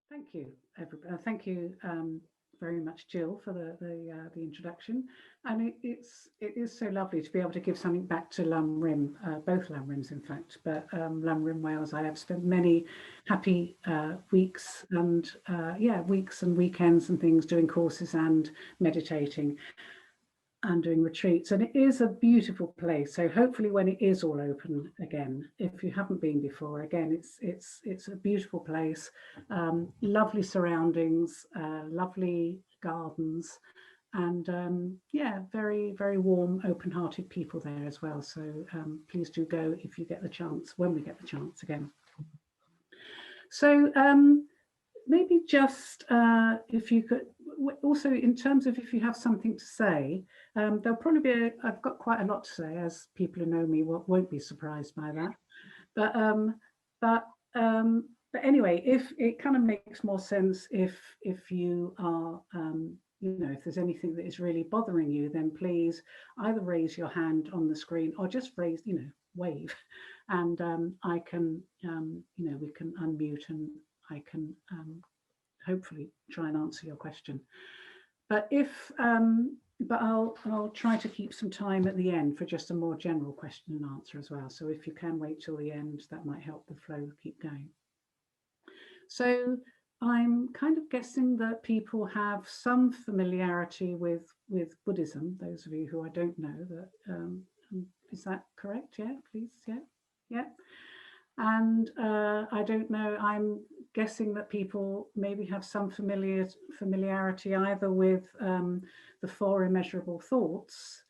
Thank you, everybody. Thank you very much, Jill, for the introduction. And it is so lovely to be able to give something back to Lamrim, both Lamrims, in fact, but Lamrim Wales. I have spent many happy weeks and weeks and weekends and things doing courses and meditating and doing retreats, and it is a beautiful place. So hopefully when it is all open again, if you haven't been before, again, it's a beautiful place, lovely surroundings, lovely gardens, and very, very warm, open-hearted people there as well. So please do go if you get the chance, when we get the chance again. So maybe just if you could also, in terms of if you have something to say, there'll probably be I've got quite a lot to say, as people who know me won't be surprised by that, but anyway, if it kind of makes more sense, if you are if there's anything that is really bothering you, then please either raise your hand on the screen or just raise, wave, and I can we can unmute and I can hopefully try and answer your question. But I'll try to keep some time at the end for just a more general question and answer as well. So if you can wait till the end, that might help the flow keep going. So I'm kind of guessing that people have some familiarity with Buddhism. Those of you who I don't know, that is that correct? Yeah, please. Yeah. And I don't know, I'm guessing that people maybe have some familiarity either with the Four Immeasurable Thoughts,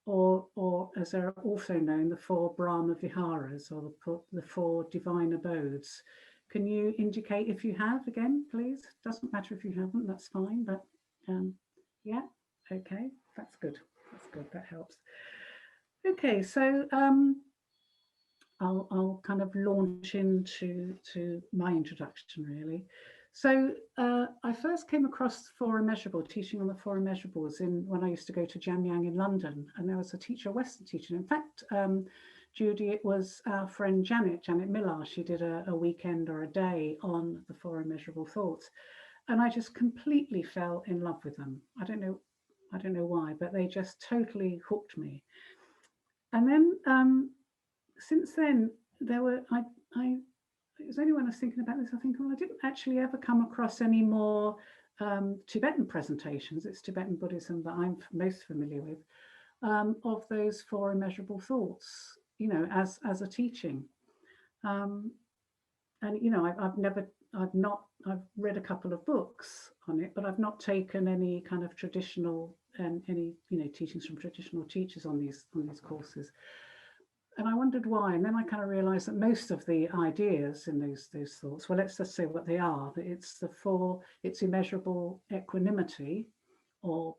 or as they're also known, the Four Brahma Viharas, or the Four Divine Abodes. Can you indicate if you have, again, please? Doesn't matter if you haven't, that's fine, but yeah, okay, that's good, that helps. Okay, so I'll kind of launch into my introduction, really. So I first came across the Four Immeasurable, teaching on the Four Immeasurables when I used to go to Jamyang in London, and there was a teacher, a Western teacher. In fact, Judy, it was our friend Janet Millar. She did a weekend or a day on the Four Immeasurable Thoughts, and I just completely fell in love with them. I don't know why, but they just totally hooked me. And then since then, there were it was only when I was thinking about this, I think, well, I didn't actually ever come across any more Tibetan presentations. It's Tibetan Buddhism that I'm most familiar with, of those Four Immeasurable Thoughts, as a teaching. And I've read a couple of books on it, but I've not taken any kind of traditional any teachings from traditional teachers on these courses. And I wondered why, and then I kind of realized that most of the ideas in those thoughts, well, let's just say what they are. That it's immeasurable equanimity, or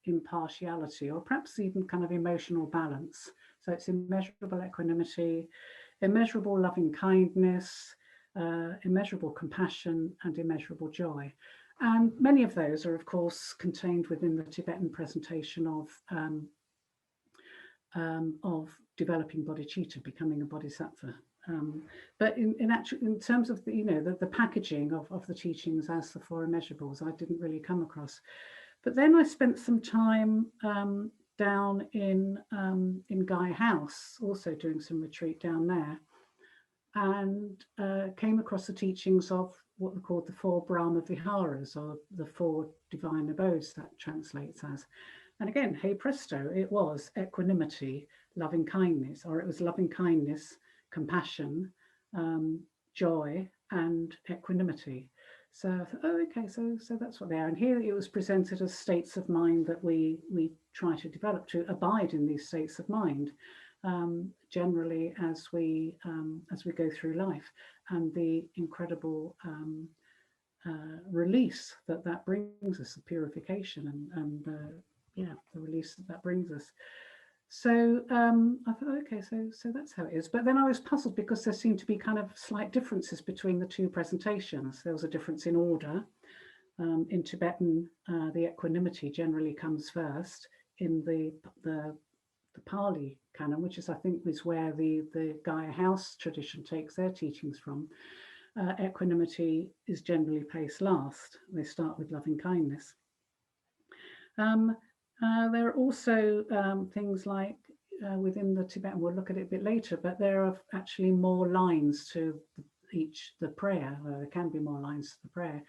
impartiality, or perhaps even kind of emotional balance. So it's immeasurable equanimity, immeasurable loving kindness, immeasurable compassion, and immeasurable joy. And many of those are, of course, contained within the Tibetan presentation of developing bodhicitta, becoming a bodhisattva. But in terms of the packaging of the teachings as the Four Immeasurables, I didn't really come across. But then I spent some time down in Guy House, also doing some retreat down there, and came across the teachings of what are called the Four Brahma Viharas, or the Four Divine Abodes, that translates as. And again, hey presto, it was equanimity, loving kindness, or it was loving kindness, compassion, joy, and equanimity. So I thought, oh, okay, so that's what they are. And here it was presented as states of mind that we try to develop, to abide in these states of mind, generally as we go through life, and the incredible release that brings us, the purification and the release that brings us. So I thought, okay, so that's how it is. But then I was puzzled because there seemed to be kind of slight differences between the two presentations. There was a difference in order. In Tibetan, the equanimity generally comes first. In the Pali canon, which is, I think, is where the Gaia House tradition takes their teachings from. equanimity is generally placed last. They start with loving kindness. There are also things like within the Tibetan, we'll look at it a bit later, but there are actually more lines to the prayer. There can be more lines to the prayer.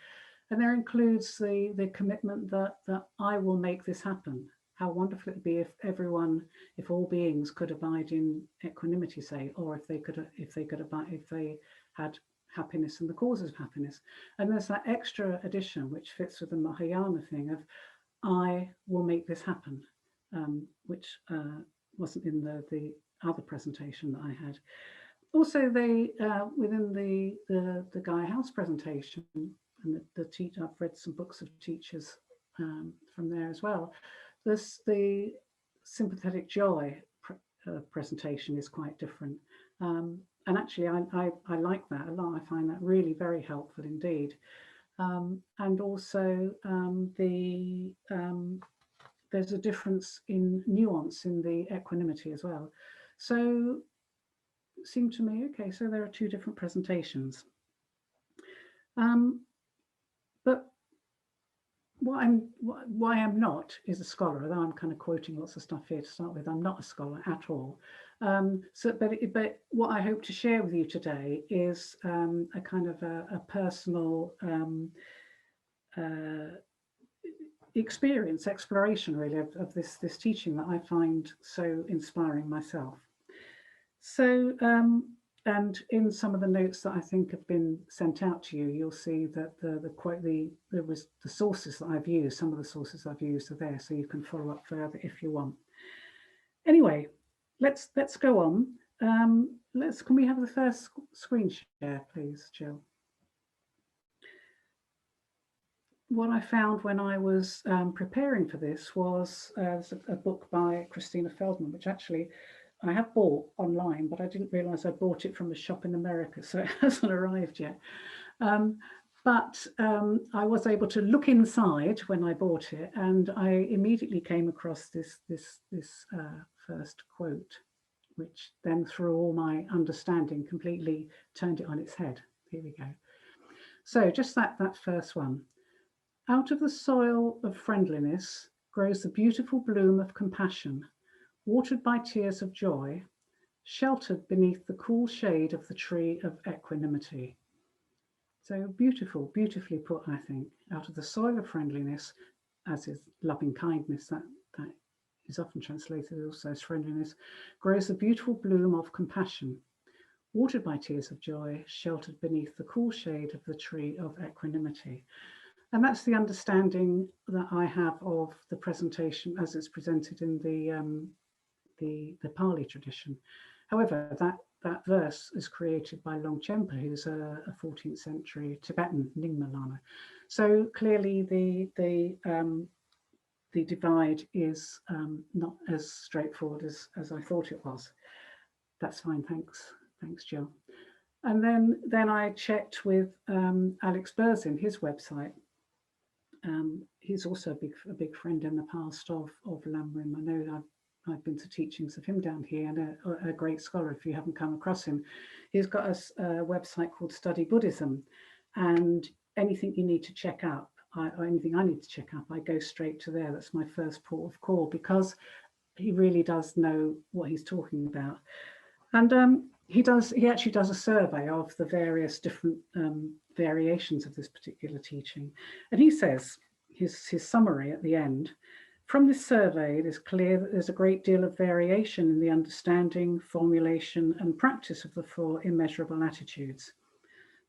And there includes the commitment that I will make this happen. How wonderful it would be if all beings could abide in equanimity, say, or if they had happiness and the causes of happiness. And there's that extra addition which fits with the Mahayana thing of I will make this happen, which wasn't in the other presentation that I had. Also, they within the Gaia House presentation, and the teacher, I've read some books of teachers from there as well. The sympathetic joy presentation is quite different, and actually I like that a lot. I find that really very helpful indeed. And also there's a difference in nuance in the equanimity as well. So it seemed to me, okay, so there are two different presentations. But why I'm not is a scholar, although I'm kind of quoting lots of stuff here to start with. I'm not a scholar at all. But what I hope to share with you today is a kind of a personal exploration really of this teaching that I find so inspiring myself. So, and in some of the notes that I think have been sent out to you, you'll see that the sources that I've used, some of the sources I've used are there, so you can follow up further if you want. Anyway, let's go on. Can we have the first screen share, please, Jill? What I found when I was preparing for this was a book by Christina Feldman, which actually I have bought online, but I didn't realize I bought it from a shop in America, so it hasn't arrived yet. But I was able to look inside when I bought it, and I immediately came across this first quote, which then, through all my understanding, completely turned it on its head. Here we go. So just that first one. Out of the soil of friendliness grows the beautiful bloom of compassion, watered by tears of joy, sheltered beneath the cool shade of the tree of equanimity. So beautiful, beautifully put, I think. Out of the soil of friendliness, as is loving kindness, that is often translated also as friendliness, grows the beautiful bloom of compassion, watered by tears of joy, sheltered beneath the cool shade of the tree of equanimity. And that's the understanding that I have of the presentation as it's presented in the Pali tradition. However, that verse is created by Longchenpa, who's a 14th century Tibetan Nyingma Lama. So clearly the divide is not as straightforward as I thought it was. That's fine, thanks, Jill. And then I checked with Alex Berzin, his website. He's also a big friend in the past of Lamrim. I know I've been to teachings of him down here, and a great scholar if you haven't come across him. He's got a website called Study Buddhism, and anything you need to check up, or anything I need to check up, I go straight to there. That's my first port of call, because he really does know what he's talking about. And he actually does a survey of the various different variations of this particular teaching. And he says, his summary at the end, from this survey, it is clear that there's a great deal of variation in the understanding, formulation, and practice of the Four Immeasurable Attitudes.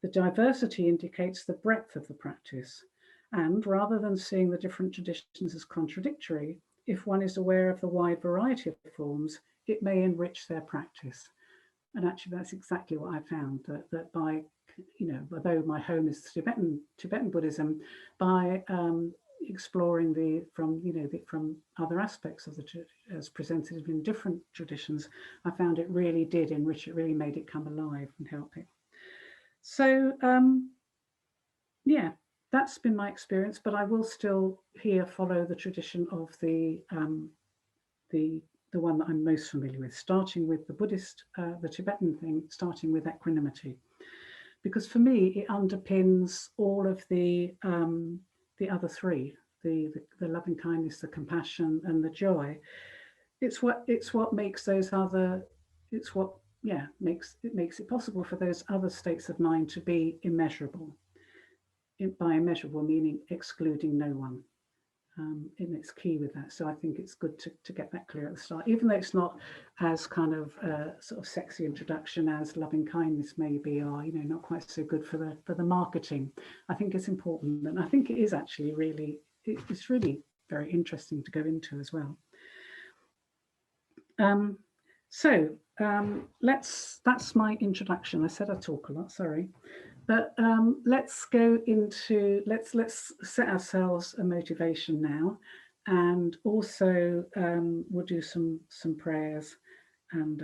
The diversity indicates the breadth of the practice, and rather than seeing the different traditions as contradictory, if one is aware of the wide variety of forms, it may enrich their practice. And actually, that's exactly what I found, that by, although my home is Tibetan Buddhism, by exploring from other aspects of as presented in different traditions, I found it really did enrich it, really made it come alive and help it. So yeah, that's been my experience, but I will still here follow the tradition of the one that I'm most familiar with, starting with the Buddhist, the Tibetan thing, starting with equanimity. because for me it underpins all of the other three, the loving kindness, the compassion, and the joy. It's what makes those other, it's what, yeah, makes it possible for those other states of mind to be immeasurable. By immeasurable meaning excluding no one. And it's key with that. So I think it's good to get that clear at the start, even though it's not as kind of sort of sexy introduction as loving kindness maybe, or not quite so good for the marketing. I think it's important, and I think it is actually really, it's really very interesting to go into as well. That's my introduction. I said I talk a lot, sorry. But let's go into, let's set ourselves a motivation now, and also we'll do some prayers and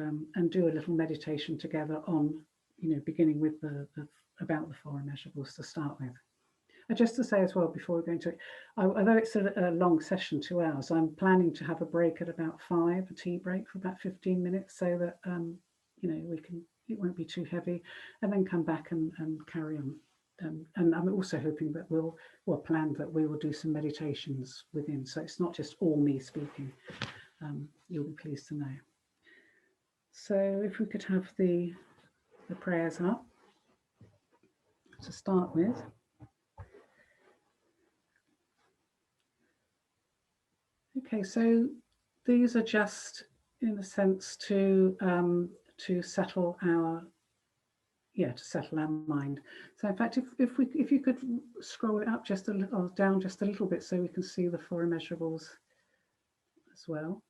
do a little meditation together on, beginning with about the Four Immeasurables to start with. Just to say as well, before we go into it, although it's a long session, 2 hours, I'm planning to have a break at about 5, a tea break for about 15 minutes, so that we can, it won't be too heavy, and then come back and carry on. And I'm also hoping that we'll plan that we will do some meditations within, so it's not just all me speaking. You'll be pleased to know. So if we could have the prayers up to start with. Okay, so these are just, in a sense, to settle our mind. So in fact, if you could scroll it up just a little, or down just a little bit, so we can see the Four Immeasurables as well.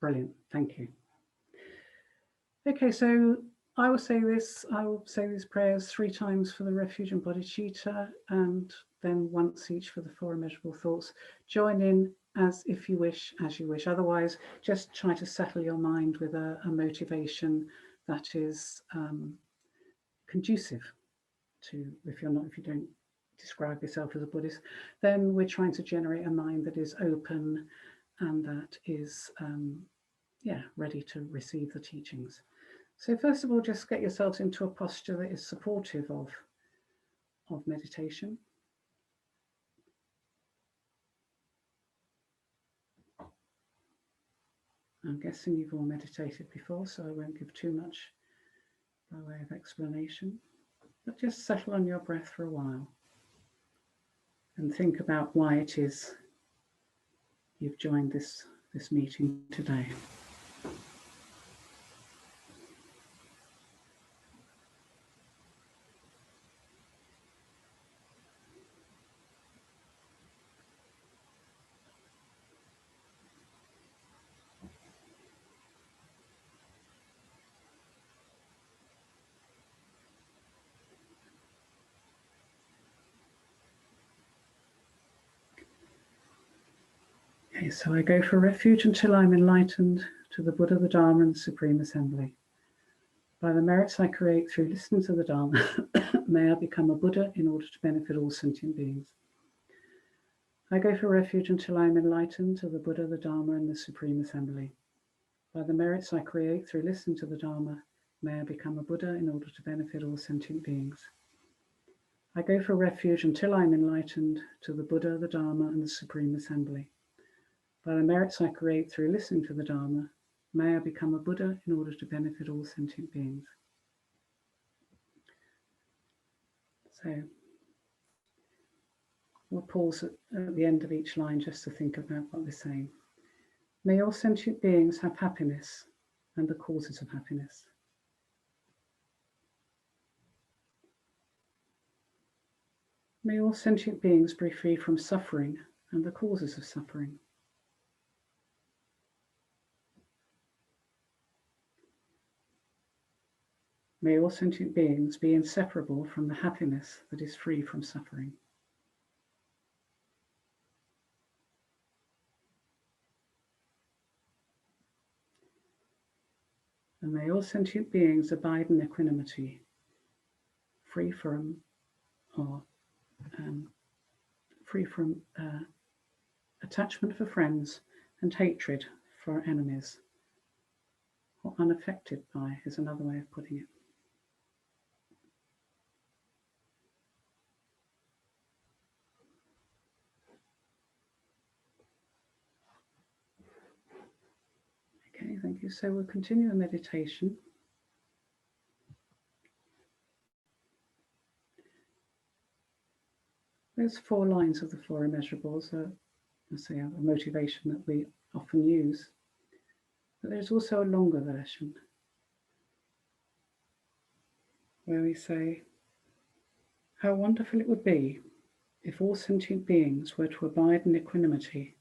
Brilliant, thank you. Okay, so I will say these prayers 3 times for the refuge and bodhicitta, and then once each for the Four Immeasurable thoughts. Join in as if you wish, as you wish. Otherwise, just try to settle your mind with a motivation that is conducive to, if you don't describe yourself as a Buddhist, then we're trying to generate a mind that is open and that is ready to receive the teachings. So first of all, just get yourselves into a posture that is supportive of meditation. I'm guessing you've all meditated before, so I won't give too much by way of explanation, but just settle on your breath for a while and think about why it is you've joined this meeting today. Okay, so I go for refuge until I'm enlightened to the Buddha, the Dharma, and the Supreme Assembly. By the merits I create through listening to the Dharma, may I become a Buddha in order to benefit all sentient beings. I go for refuge until I am enlightened to the Buddha, the Dharma, and the Supreme Assembly. By the merits I create through listening to the Dharma, may I become a Buddha in order to benefit all sentient beings. I go for refuge until I am enlightened to the Buddha, the Dharma, and the Supreme Assembly. By the merits I create through listening to the Dharma, may I become a Buddha in order to benefit all sentient beings. So we'll pause at the end of each line just to think about what we're saying. May all sentient beings have happiness and the causes of happiness. May all sentient beings be free from suffering and the causes of suffering. May all sentient beings be inseparable from the happiness that is free from suffering. And may all sentient beings abide in equanimity, free from attachment for friends and hatred for enemies, or unaffected by is another way of putting it. thank you. So we'll continue a meditation. Those 4 lines of the Four Immeasurables are, I say, a motivation that we often use. But there's also a longer version where we say, how wonderful it would be if all sentient beings were to abide in equanimity,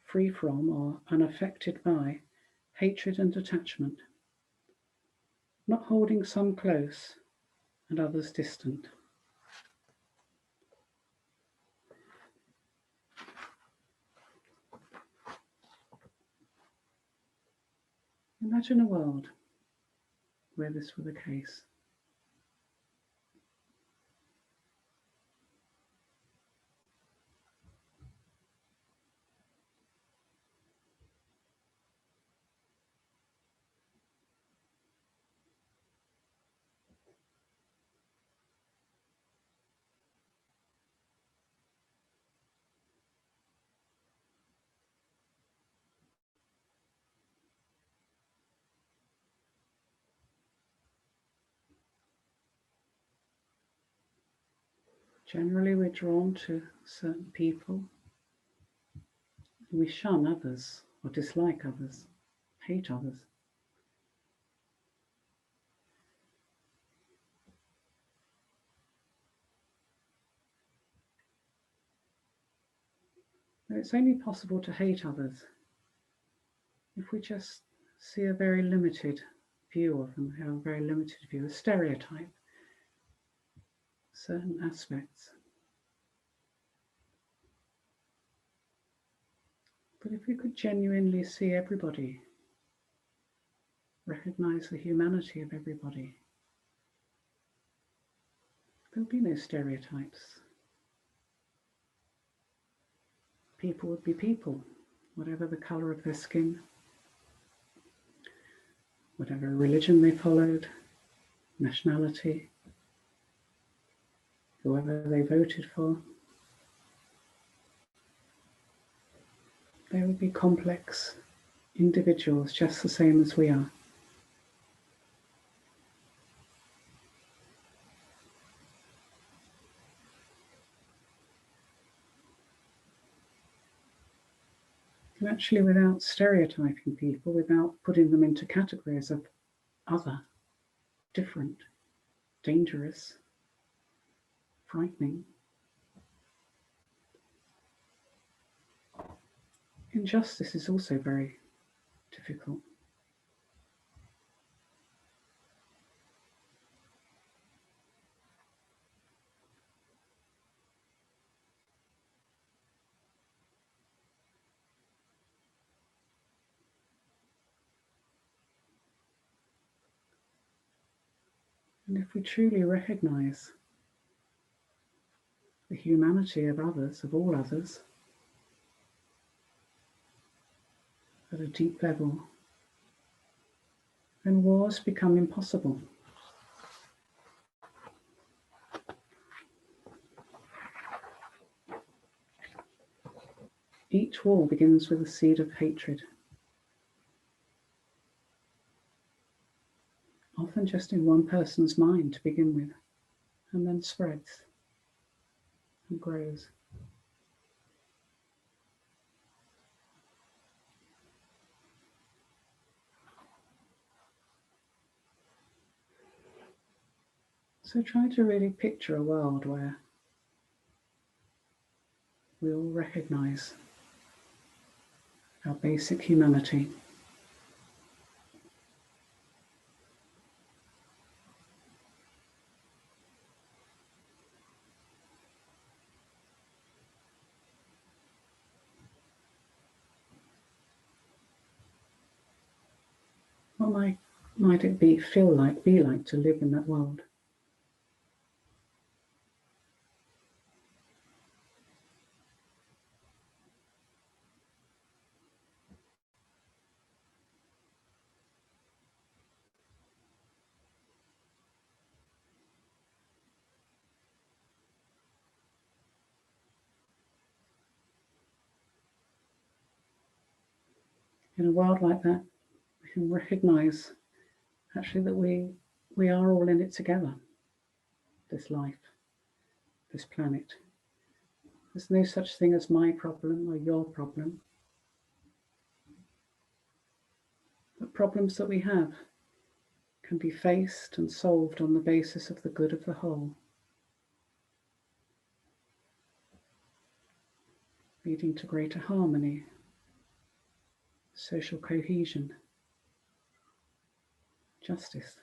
free from or unaffected by hatred and attachment, not holding some close and others distant. Imagine a world where this were the case. Generally, we're drawn to certain people. We shun others or dislike others, hate others. But it's only possible to hate others if we just see a very limited view of them, have a very limited view, a stereotype, certain aspects. But if we could genuinely see everybody, recognize the humanity of everybody, there would be no stereotypes. People would be people, whatever the colour of their skin, whatever religion they followed, nationality, whoever they voted for. They would be complex individuals just the same as we are. And actually, without stereotyping people, without putting them into categories of other, different, dangerous, frightening, injustice is also very difficult. And if we truly recognize the humanity of others, of all others, at a deep level, then wars become impossible. Each war begins with a seed of hatred, often just in one person's mind to begin with, and then spreads and grows. So try to really picture a world where we all recognize our basic humanity. What might it be like to live in that world? In a world like that, can recognize actually that we are all in it together, this life, this planet. There's no such thing as my problem or your problem. The problems that we have can be faced and solved on the basis of the good of the whole, leading to greater harmony, social cohesion, justice.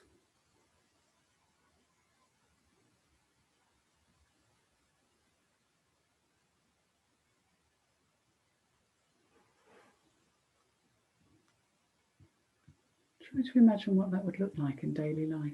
Try to imagine what that would look like in daily life.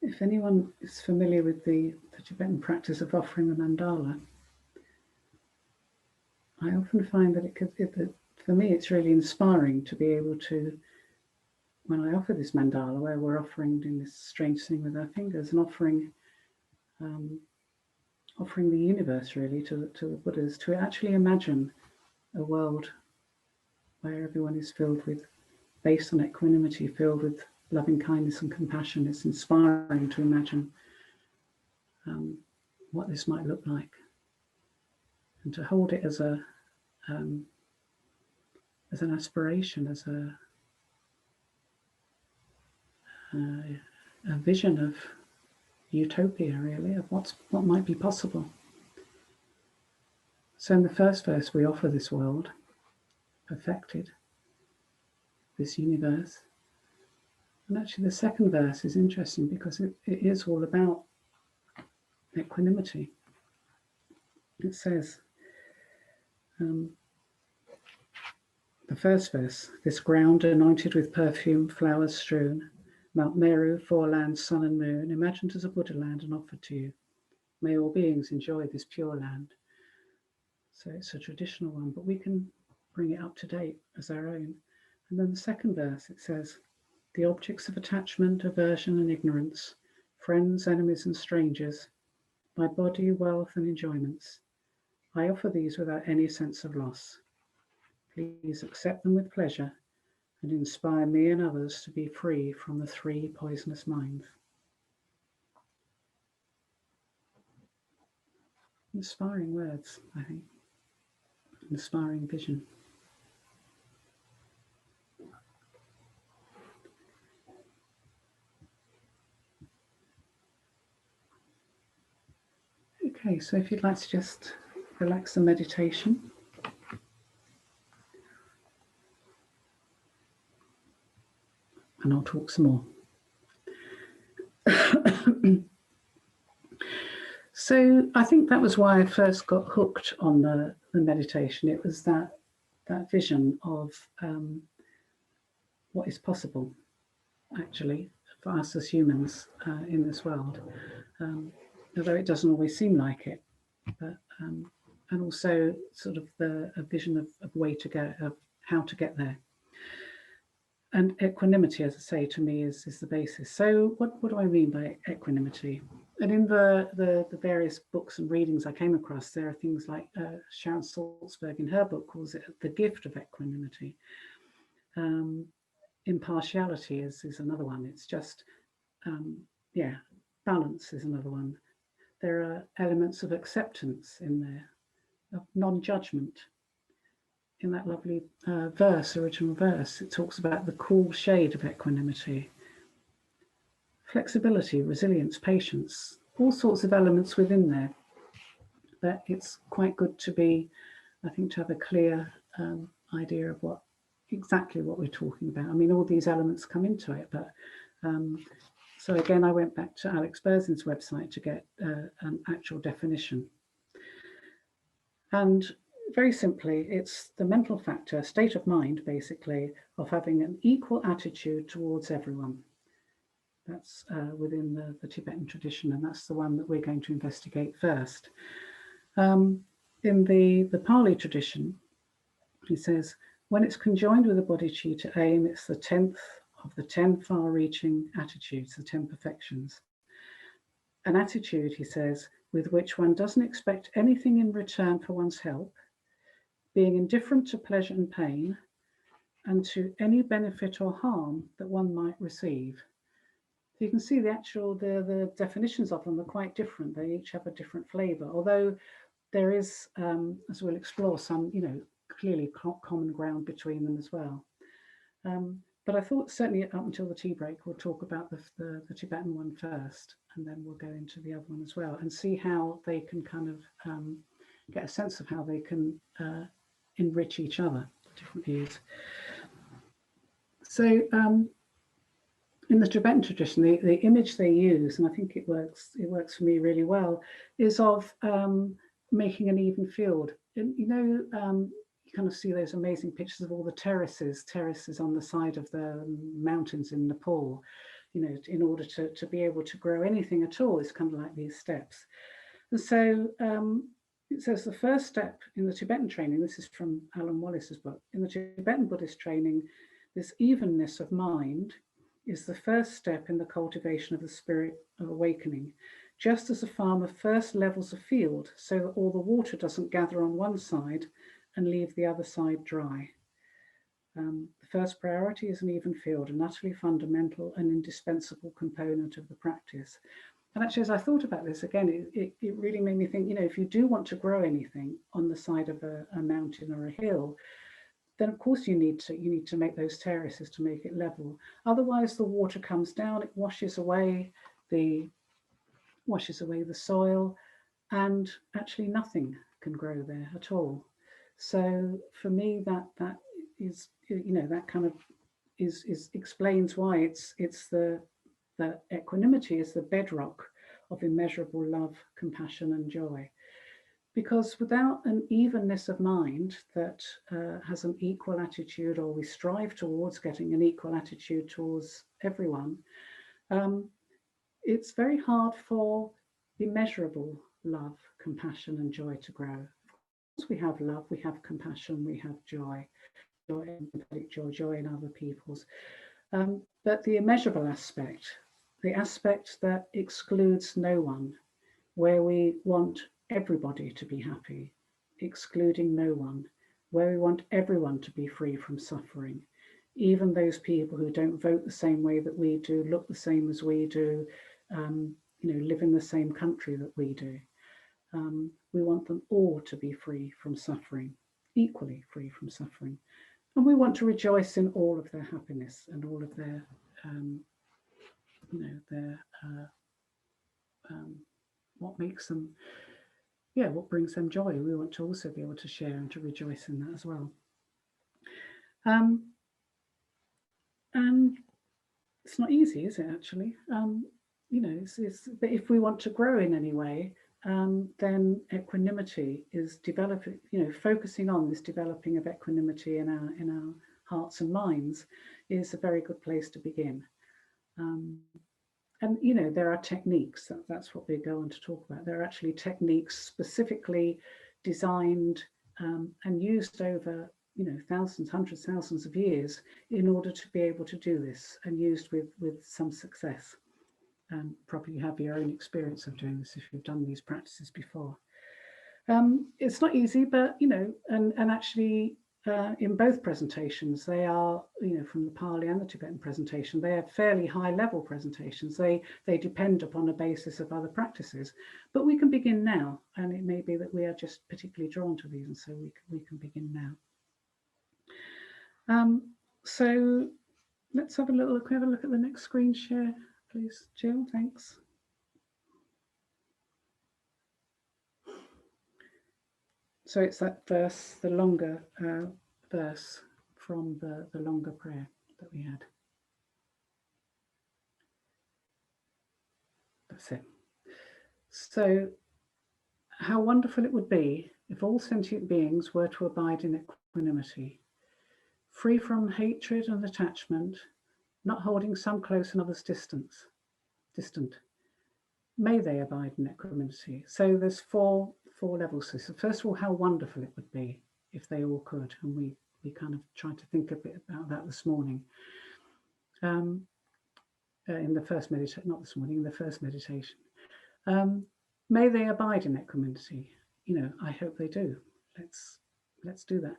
If anyone is familiar with the Tibetan practice of offering the mandala, I often find that for me it's really inspiring to be able to, when I offer this mandala, where we're offering, doing this strange thing with our fingers and offering the universe really to the Buddhas, to actually imagine a world where everyone is filled with, based on equanimity, filled with loving kindness and compassion. It's inspiring to imagine what this might look like, and to hold it as an aspiration, as a vision of utopia, really, of what might be possible. So in the first verse, we offer this world perfected, this universe. And actually the second verse is interesting because it is all about equanimity. It says, the first verse, this ground anointed with perfume, flowers strewn, Mount Meru, four lands, sun and moon, imagined as a Buddha land and offered to you. May all beings enjoy this pure land. So it's a traditional one, but we can bring it up to date as our own. And then the second verse, it says, the objects of attachment, aversion and ignorance, friends, enemies and strangers, my body, wealth and enjoyments, I offer these without any sense of loss. Please accept them with pleasure and inspire me and others to be free from the three poisonous minds. Inspiring words, I think. Inspiring vision. Okay, so if you'd like to just relax the meditation. And I'll talk some more. So I think that was why I first got hooked on the meditation. It was that vision of what is possible, actually, for us as humans in this world, although it doesn't always seem like it. But and also sort of a vision of way to go, of how to get there. And equanimity, as I say, to me is the basis. So what do I mean by equanimity? And in the various books and readings I came across, there are things like Sharon Salzberg in her book calls it the gift of equanimity. Impartiality is another one. It's just, balance is another one. There are elements of acceptance in there, of non-judgment. In that lovely original verse, it talks about the cool shade of equanimity. Flexibility, resilience, patience, all sorts of elements within there. But it's quite good to be, I think, to have a clear idea of exactly what we're talking about. I mean, all these elements come into it, but so again, I went back to Alex Berzin's website to get an actual definition. And very simply, it's the mental factor, state of mind, basically, of having an equal attitude towards everyone. That's within the Tibetan tradition, and that's the one that we're going to investigate first. In the Pali tradition, he says, when it's conjoined with the bodhicitta aim, it's the 10th of the 10 far-reaching attitudes, the 10 perfections. An attitude, he says, with which one doesn't expect anything in return for one's help, being indifferent to pleasure and pain, and to any benefit or harm that one might receive. So you can see the definitions of them are quite different. They each have a different flavor, although there is, as we'll explore, some, clearly common ground between them as well. But I thought certainly up until the tea break, we'll talk about the Tibetan one first, and then we'll go into the other one as well and see how they can kind of get a sense of how they can enrich each other, different views. So in the Tibetan tradition, the image they use, and I think it works for me really well, is of making an even field. And you kind of see those amazing pictures of all the terraces on the side of the mountains in Nepal. In order to be able to grow anything at all, it's kind of like these steps. And so it says the first step in the Tibetan training, this is from Alan Wallace's book, in the Tibetan Buddhist training, this evenness of mind is the first step in the cultivation of the spirit of awakening. Just as a farmer first levels a field so that all the water doesn't gather on one side and leave the other side dry. The first priority is an even field, an utterly fundamental and indispensable component of the practice. And actually, as I thought about this again, it really made me think, if you do want to grow anything on the side of a mountain or a hill, then of course you need to make those terraces to make it level. Otherwise, the water comes down, it washes away the soil, and actually nothing can grow there at all. So for me, that is, that kind of explains why it's the equanimity is the bedrock of immeasurable love, compassion, and joy. Because without an evenness of mind that has an equal attitude, or we strive towards getting an equal attitude towards everyone, it's very hard for immeasurable love, compassion, and joy to grow. Of course, we have love, we have compassion, we have joy in other people's. But the immeasurable aspect, the aspect that excludes no one, where we want everybody to be happy, excluding no one, where we want everyone to be free from suffering, even those people who don't vote the same way that we do, look the same as we do, live in the same country that we do. We want them all to be free from suffering, equally free from suffering. And we want to rejoice in all of their happiness and all of their, what makes them, what brings them joy. We want to also be able to share and to rejoice in that as well. And it's not easy, is it, actually? But if we want to grow in any way, then equanimity is developing, focusing on this developing of equanimity in our hearts and minds is a very good place to begin. And there are techniques, that's what we go on to talk about. There are actually techniques specifically designed and used over thousands, hundreds, thousands of years in order to be able to do this, and used with some success. Probably you have your own experience of doing this if you've done these practices before. It's not easy, but and actually in both presentations, they are, from the Pali and the Tibetan presentation, they are fairly high level presentations. They depend upon a basis of other practices, but we can begin now, and it may be that we are just particularly drawn to these, and so we can begin now. So let's have a little look. Have a look at the next screen share, please, Jill. Thanks. So it's that verse, the longer verse from the longer prayer that we had. That's it. So how wonderful it would be if all sentient beings were to abide in equanimity, free from hatred and attachment, not holding some close and others distant. May they abide in equanimity. So there's four levels. So first of all, how wonderful it would be if they all could, and we kind of tried to think a bit about that this morning. In the first meditation, not this morning, in the first meditation. May they abide in equanimity. I hope they do. Let's do that.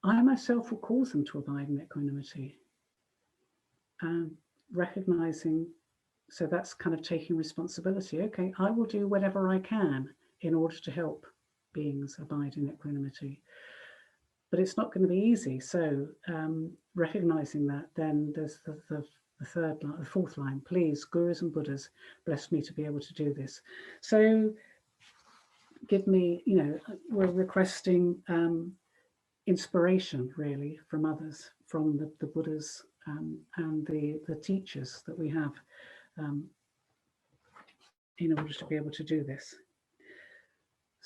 I myself will cause them to abide in equanimity. Recognizing, so that's kind of taking responsibility. Okay, I will do whatever I can in order to help beings abide in equanimity. But it's not going to be easy. So recognizing that, then there's the third line, the fourth line, please, gurus and Buddhas, bless me to be able to do this. So give me, we're requesting inspiration really from others, from the Buddhas and the teachers that we have in order to be able to do this.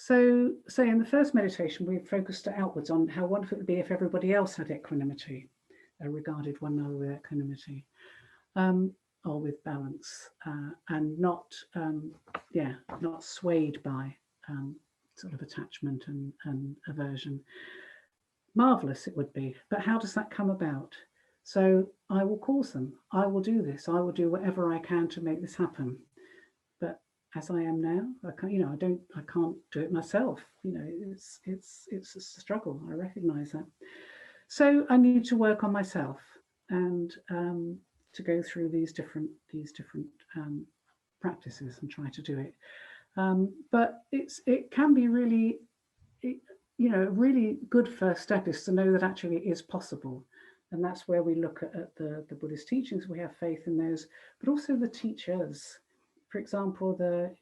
So in the first meditation, we focused outwards on how wonderful it would be if everybody else had equanimity, regarded one another with equanimity, or with balance, and not swayed by sort of attachment and aversion. Marvelous it would be, but how does that come about? So I will cause them. I will do this. I will do whatever I can to make this happen. But as I am now, I can't, I can't do it myself. It's a struggle. I recognize that. So I need to work on myself and to go through these different practices and try to do it. But it can be really, a really good first step is to know that actually it is possible. And that's where we look at the Buddhist teachings. We have faith in those, but also the teachers. For example, the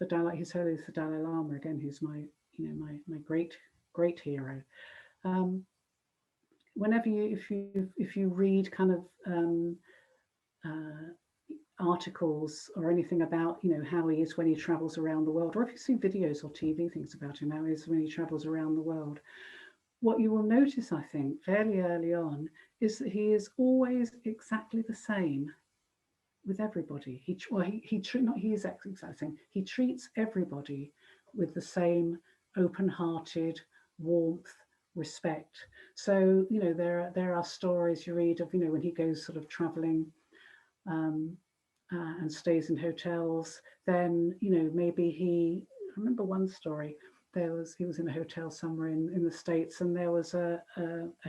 Dalai, His Holiness the Dalai Lama, again, who's my great hero. Whenever if you read kind of articles or anything about how he is when he travels around the world, or if you see videos or TV things about him, how he is when he travels around the world, what you will notice, I think, fairly early on, is that he is always exactly the same with everybody. He treats everybody with the same open-hearted warmth, respect. So there are stories you read of when he goes sort of traveling and stays in hotels. Then maybe I remember one story. He was in a hotel somewhere in the States, and there was a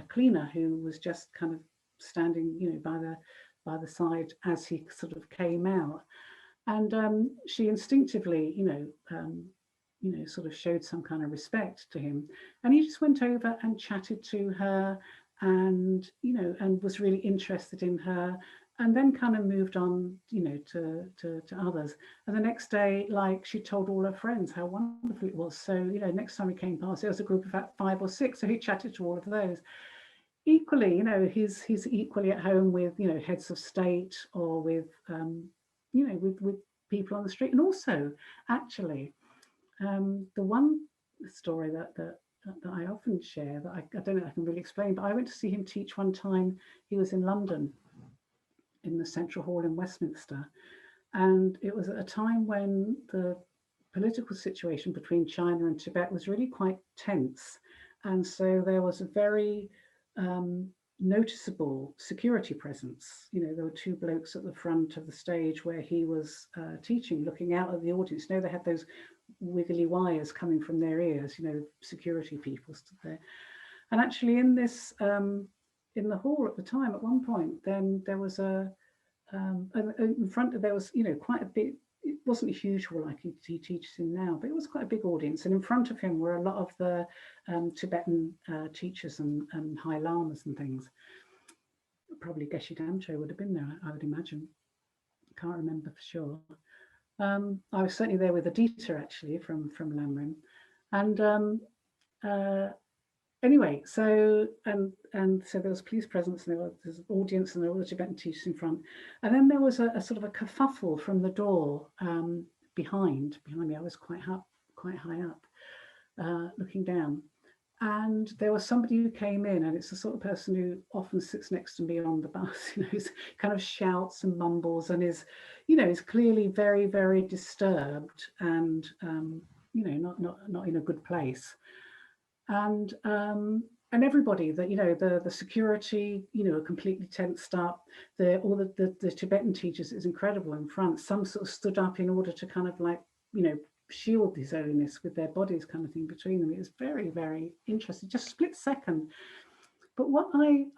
cleaner who was just kind of standing by the side as he sort of came out, and she instinctively sort of showed some kind of respect to him, and he just went over and chatted to her, and and was really interested in her, and then kind of moved on to others. And the next day, like, she told all her friends how wonderful it was. So next time he came past, there was a group of about 5 or 6, so he chatted to all of those. Equally, he's equally at home with heads of state, or with with people on the street. And also, actually, The one story that I often share, that I don't know if I can really explain, but I went to see him teach one time. He was in London, in the Central Hall in Westminster, and it was at a time when the political situation between China and Tibet was really quite tense. And so there was a very noticeable security presence. You know, there were two blokes at the front of the stage where he was teaching, looking out at the audience. You know, they had those wiggly wires coming from their ears, you know, security people stood there. And actually in this, in the hall at the time, at one point, then there was in front of, there was, you know, quite a big, it wasn't a huge hall like he teaches in now, but it was quite a big audience. And in front of him were a lot of the Tibetan teachers and high lamas and things. Probably Geshe Damcho would have been there, I would imagine. Can't remember for sure. I was certainly there with Adita, actually, from Lamrim. And anyway, so and so there was police presence, and there was an audience, and there were all the Tibetan teachers in front. And then there was a sort of a kerfuffle from the door behind me. I was quite high up, looking down. And there was somebody who came in, and it's the sort of person who often sits next to me on the bus, you know, kind of shouts and mumbles and is, you know, is clearly very, very disturbed and, you know, not in a good place. And everybody that, you know, the security, you know, are completely tensed up. All the Tibetan teachers is incredible in front. Some sort of stood up in order to kind of like, you know, shield His Holiness with their bodies, kind of thing, between them. It was very, very interesting, just split second. But what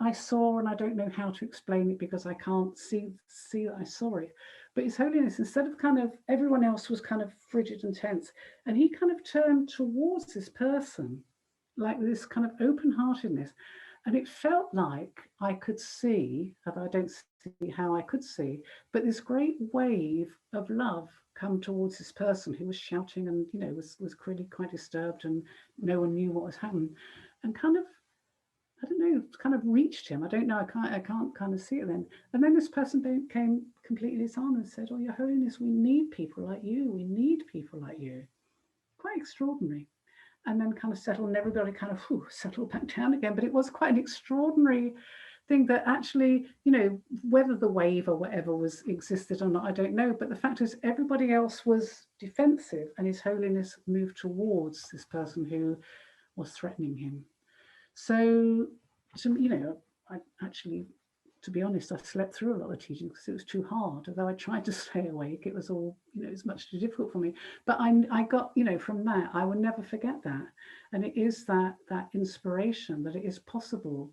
I saw, and I don't know how to explain it because I can't see that I saw it, but His Holiness, instead of kind of, everyone else was kind of frigid and tense, and he kind of turned towards this person, like this kind of open-heartedness. And it felt like I could see, although I don't see how I could see, but this great wave of love come towards this person who was shouting and, you know, was clearly quite disturbed, and no one knew what was happening, and kind of, I don't know, kind of reached him. I don't know, I can't kind of see it then. And then this person became completely disarmed and said, "Oh, Your Holiness, we need people like you. We need people like you." Quite extraordinary. And then kind of settled, and everybody kind of settled back down again. But it was quite an extraordinary thing that actually, you know, whether the wave or whatever existed or not, I don't know. But the fact is, everybody else was defensive, and His Holiness moved towards this person who was threatening him. So, you know, I actually, to be honest, I slept through a lot of teaching because it was too hard. Although I tried to stay awake, it was all, you know, it's much too difficult for me. But I got, you know, from that, I will never forget that. And it is that inspiration that it is possible,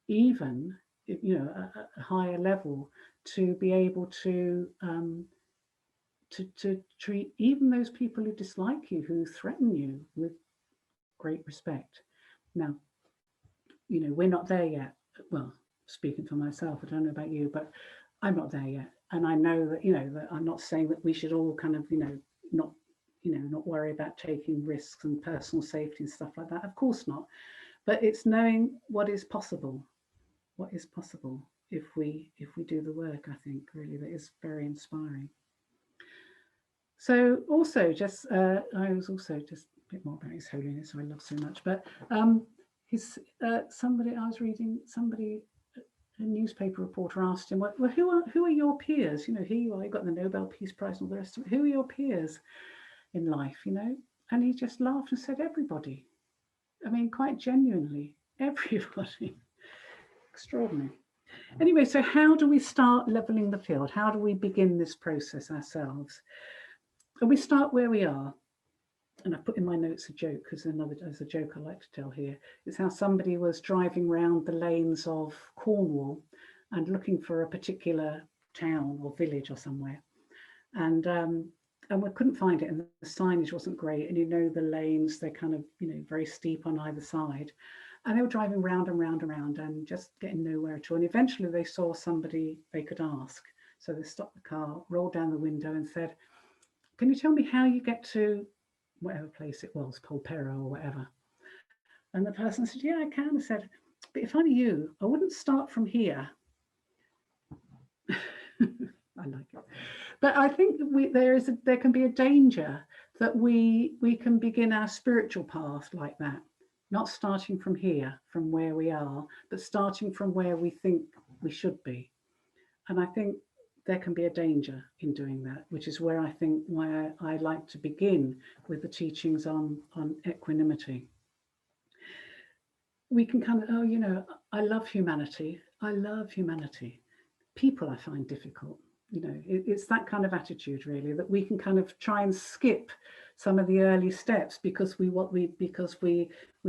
even, you know, at a higher level, to be able to treat even those people who dislike you, who threaten you, with great respect. Now, you know, we're not there yet. Well, speaking for myself, I don't know about you, but I'm not there yet. And I know that, you know, that I'm not saying that we should all kind of, you know, not worry about taking risks and personal safety and stuff like that. Of course not. But it's knowing what is possible if we do the work. I think really that is very inspiring. So also just I was also just a bit more about His Holiness, who I love so much, but somebody I was reading, a newspaper reporter asked him, well, who are your peers? You know, here you are, you got the Nobel Peace Prize and all the rest of it. Who are your peers in life, you know? And he just laughed and said, everybody. I mean, quite genuinely, everybody. Extraordinary. Anyway, so how do we start leveling the field? How do we begin this process ourselves? And we start where we are. And I put in my notes a joke, because there's a joke I like to tell here. It's how somebody was driving around the lanes of Cornwall and looking for a particular town or village or somewhere. And we couldn't find it, and the signage wasn't great. And you know, the lanes, they're kind of, you know, very steep on either side. And they were driving round and round and round and just getting nowhere at all. And eventually they saw somebody they could ask. So they stopped the car, rolled down the window and said, "Can you tell me how you get to whatever place it was, Polperro or whatever?" And the person said, "Yeah, I can." I said, "But if I were you, I wouldn't start from here." I like it. But I think there can be a danger that we can begin our spiritual path like that, not starting from here, from where we are, but starting from where we think we should be. And I think there can be a danger in doing that, which is where I think why I like to begin with the teachings on equanimity. We can kind of, oh, you know, I love humanity. I love humanity. People I find difficult. You know, it's that kind of attitude really, that we can kind of try and skip some of the early steps because we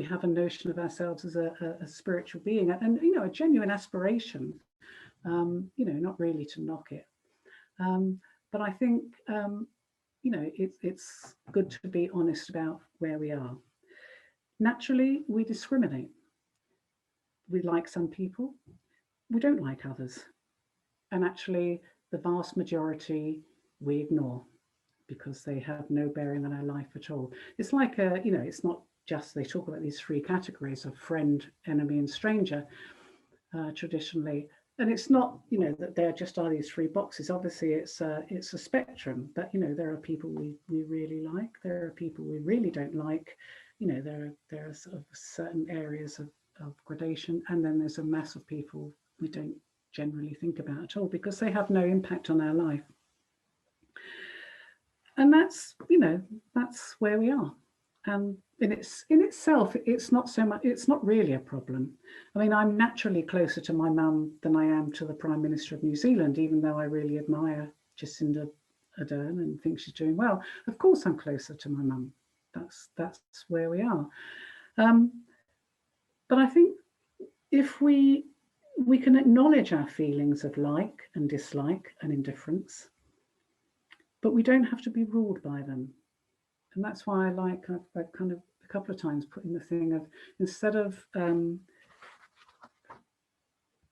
have a notion of ourselves as a spiritual being, and you know, a genuine aspiration. You know, not really to knock it, but I think you know, it's good to be honest about where we are. Naturally, we discriminate. We like some people, we don't like others, and actually, the vast majority we ignore because they have no bearing on our life at all. It's like you know, it's not just, they talk about these three categories of friend, enemy, and stranger traditionally. And it's not, you know, that there just are these three boxes. Obviously, it's a spectrum. But you know, there are people we really like. There are people we really don't like. You know, there are sort of certain areas of gradation, and then there's a mass of people we don't generally think about at all because they have no impact on our life. And that's, you know, that's where we are. And in itself, it's not so much, it's not really a problem. I mean, I'm naturally closer to my mum than I am to the Prime Minister of New Zealand, even though I really admire Jacinda Ardern and think she's doing well. Of course, I'm closer to my mum. That's where we are. But I think if we can acknowledge our feelings of like and dislike and indifference, but we don't have to be ruled by them. And that's why I like, I've kind of a couple of times put in the thing of, instead of,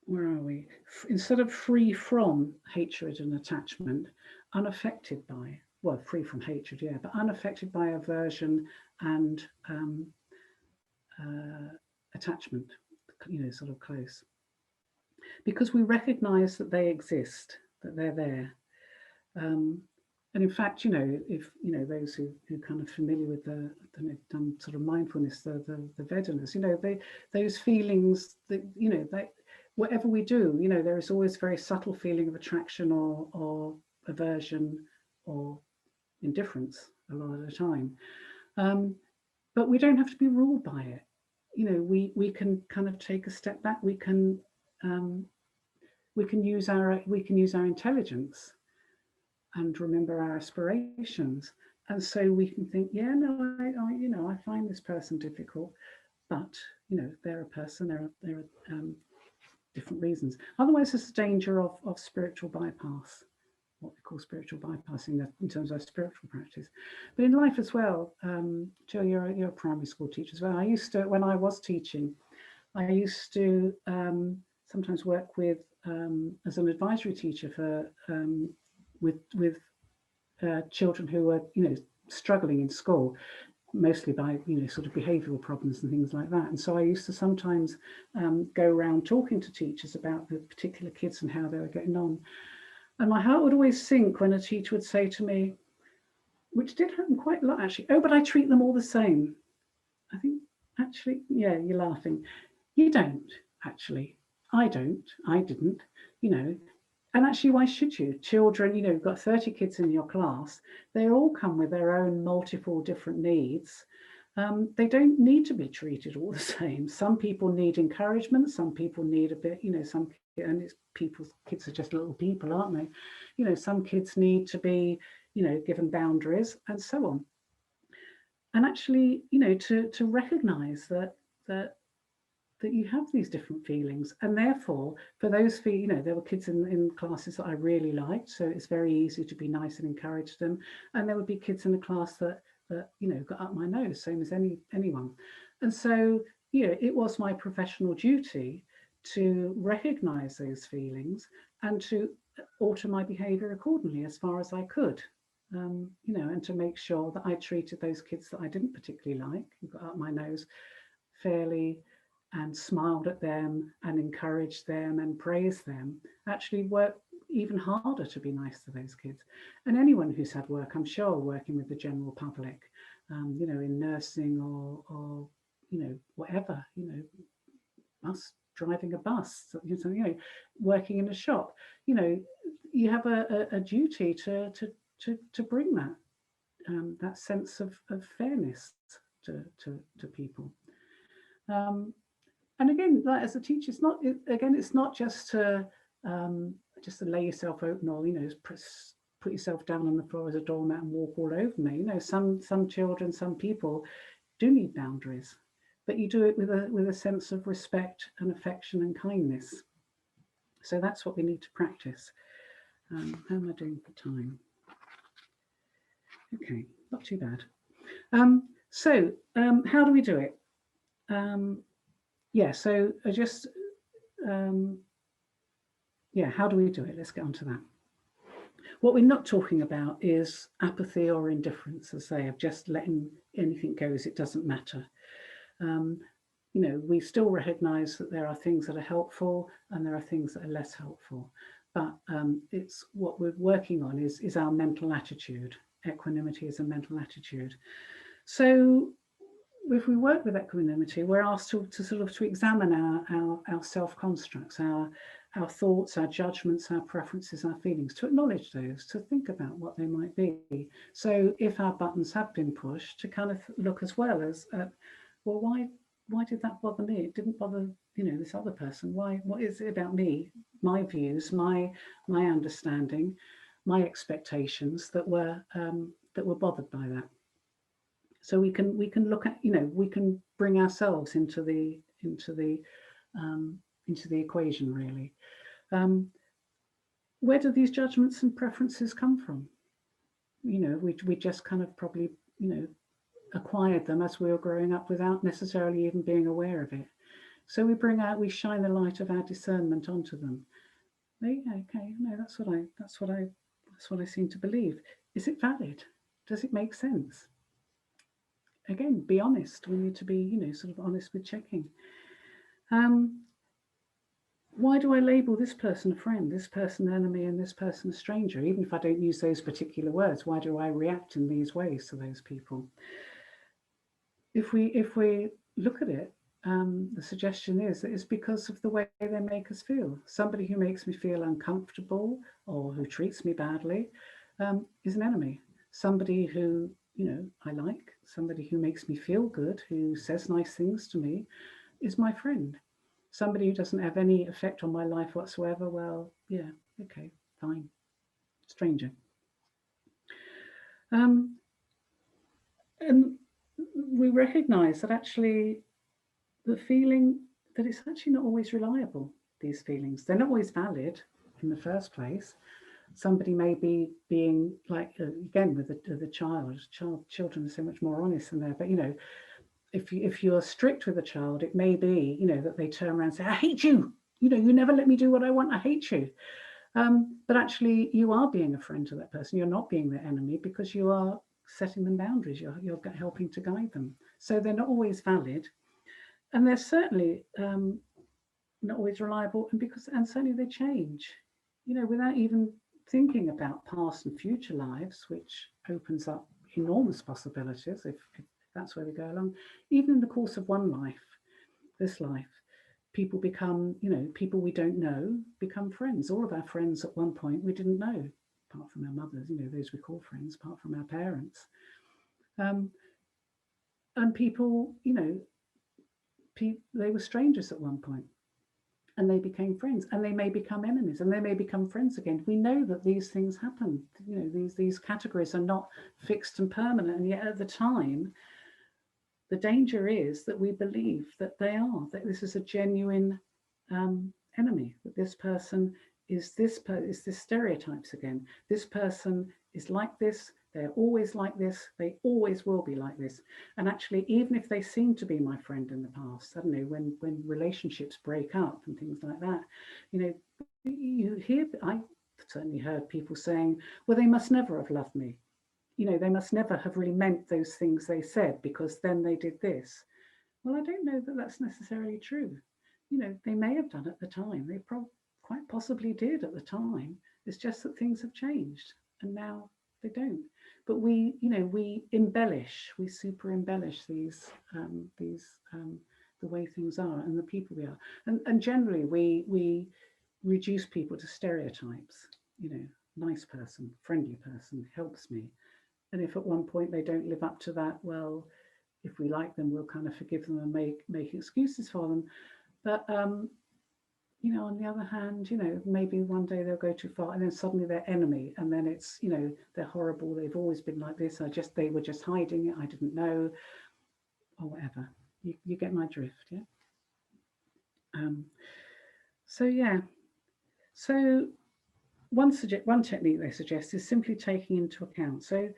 where are we? Instead of free from hatred and attachment, unaffected by, well, free from hatred, yeah, but unaffected by aversion and attachment, you know, sort of close. Because we recognize that they exist, that they're there. And in fact, you know, if you know those who kind of familiar with the done sort of mindfulness, the Vedanas, you know, those feelings that, you know, they, whatever we do, you know, there is always a very subtle feeling of attraction or aversion or indifference a lot of the time. But we don't have to be ruled by it. You know, we can kind of take a step back. We can use our intelligence and remember our aspirations, and so we can think, yeah, no, I you know, I find this person difficult, but you know, they're a person. There are different reasons. Otherwise, there's a danger of spiritual bypass, what we call spiritual bypassing in terms of spiritual practice, but in life as well. Jill, you're a primary school teacher as well. I used to, when I was teaching, I used to sometimes work with as an advisory teacher for with children who were, you know, struggling in school, mostly by, you know, sort of behavioural problems and things like that. And so I used to sometimes go around talking to teachers about the particular kids and how they were getting on. And my heart would always sink when a teacher would say to me, which did happen quite a lot actually, oh, but I treat them all the same. I think, actually, yeah, you're laughing. You don't, actually. I don't. I didn't, you know. And actually, why should you? Children, you know, you've got 30 kids in your class. They all come with their own multiple different needs. They don't need to be treated all the same. Some people need encouragement. Some people need a bit, you know, and it's kids are just little people, aren't they? You know, some kids need to be, you know, given boundaries and so on. And actually, you know, to recognize that you have these different feelings, and therefore for those you know, there were kids in classes that I really liked, so it's very easy to be nice and encourage them, and there would be kids in the class that you know, got up my nose, same as anyone. And so, you know, it was my professional duty to recognize those feelings and to alter my behavior accordingly as far as I could. You know, and to make sure that I treated those kids that I didn't particularly like, who got up my nose, fairly, and smiled at them and encouraged them and praised them, actually work, even harder to be nice to those kids. And anyone who's had work, I'm sure, working with the general public, you know, in nursing or you know, whatever, you know, us driving a bus, you know, working in a shop, you know, you have a duty to bring that that sense of fairness to people. Um, and again, like as a teacher, it's not again, it's not just to lay yourself open or, you know, put yourself down on the floor as a doormat and walk all over me. You know, some children, some people do need boundaries, but you do it with a sense of respect and affection and kindness. So that's what we need to practice. How am I doing for time? Okay, not too bad. How do we do it? Yeah, so I just, yeah, how do we do it? Let's get on to that. What we're not talking about is apathy or indifference, as I say, of just letting anything go as it doesn't matter. You know, we still recognize that there are things that are helpful and there are things that are less helpful. But it's what we're working on is our mental attitude. Equanimity is a mental attitude. So if we work with equanimity, we're asked to sort of to examine our self-constructs, our thoughts, our judgments, our preferences, our feelings, to acknowledge those, to think about what they might be. So if our buttons have been pushed, to kind of look as well as, well, why did that bother me? It didn't bother, you know, this other person. Why? What is it about me? My views, my understanding, my expectations that were bothered by that. So we can look at, you know, we can bring ourselves into the equation, really. Where do these judgments and preferences come from? You know, we just kind of probably, you know, acquired them as we were growing up without necessarily even being aware of it. So we shine the light of our discernment onto them. Yeah, okay, no, that's what I seem to believe. Is it valid? Does it make sense? Again, be honest. We need to be, you know, sort of honest with checking. Why do I label this person a friend, this person an enemy, and this person a stranger? Even if I don't use those particular words, why do I react in these ways to those people? If we look at it, the suggestion is that it's because of the way they make us feel. Somebody who makes me feel uncomfortable or who treats me badly is an enemy. Somebody who, you know, I like, somebody who makes me feel good, who says nice things to me, is my friend. Somebody who doesn't have any effect on my life whatsoever, well, yeah, okay, fine, stranger. And we recognize that actually the feeling that it's actually not always reliable, these feelings. They're not always valid in the first place. Somebody may be being like, again, with the children are so much more honest than there, but, you know, if you're strict with a child, it may be, you know, that they turn around and say, I hate you, you know, you never let me do what I want, I hate you. But actually you are being a friend to that person. You're not being their enemy because you are setting them boundaries. You're helping to guide them. So they're not always valid. And they're certainly not always reliable, and certainly they change, you know, without even thinking about past and future lives, which opens up enormous possibilities if that's where we go along. Even in the course of one life, this life, people become, you know, people we don't know become friends. All of our friends at one point we didn't know, apart from our mothers, you know, those we call friends, apart from our parents. And people, you know, they were strangers at one point and they became friends, and they may become enemies, and they may become friends again. We know that these things happen. You know, these categories are not fixed and permanent, and yet at the time, the danger is that we believe that they are, that this is a genuine enemy, that this person is this stereotypes again. This person is like this, they're always like this, they always will be like this. And actually, even if they seem to be my friend in the past, suddenly when relationships break up and things like that, you know, you hear, I certainly heard people saying, well, they must never have loved me. You know, they must never have really meant those things they said because then they did this. Well, I don't know that that's necessarily true. You know, they may have done at the time. They quite possibly did at the time. It's just that things have changed and now they don't. But we, you know, we embellish, we super embellish the way things are and the people we are. And generally we reduce people to stereotypes, you know, nice person, friendly person, helps me. And if at one point they don't live up to that, well, if we like them, we'll kind of forgive them and make excuses for them. But you know, on the other hand, you know, maybe one day they'll go too far and then suddenly they're enemy, and then it's, you know, they're horrible, they've always been like this, they were just hiding it, I didn't know, or whatever. You get my drift, yeah? So yeah, so one technique they suggest is simply taking into account, so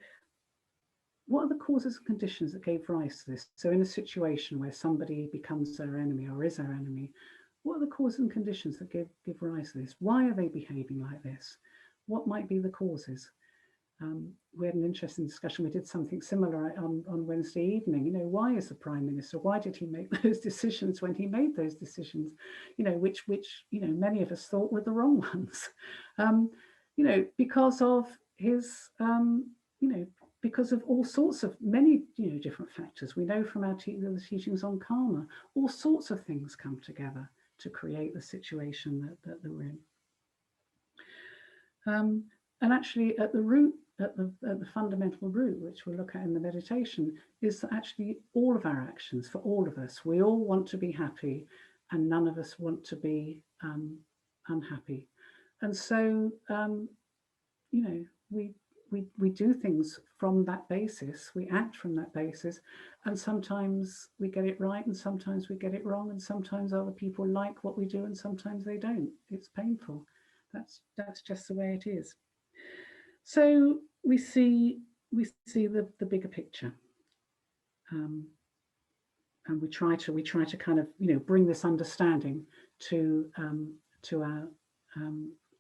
what are the causes and conditions that gave rise to this? So in a situation where somebody becomes our enemy or is our enemy, what are the causes and conditions that give rise to this? Why are they behaving like this? What might be the causes? We had an interesting discussion. We did something similar on Wednesday evening. You know, why is the Prime Minister? Why did he make those decisions when he made those decisions? You know, which you know, many of us thought were the wrong ones. You know, because of his you know, because of all sorts of many, you know, different factors. We know from our the teachings on karma, all sorts of things come together to create the situation that we're in. And actually at the root, at the fundamental root, which we'll look at in the meditation, is that actually all of our actions, for all of us, we all want to be happy and none of us want to be unhappy. And so, you know, we do things from that basis, we act from that basis, and sometimes we get it right and sometimes we get it wrong, and sometimes other people like what we do and sometimes they don't. It's painful. That's just the way it is. So we see the bigger picture, and we try to kind of, you know, bring this understanding to our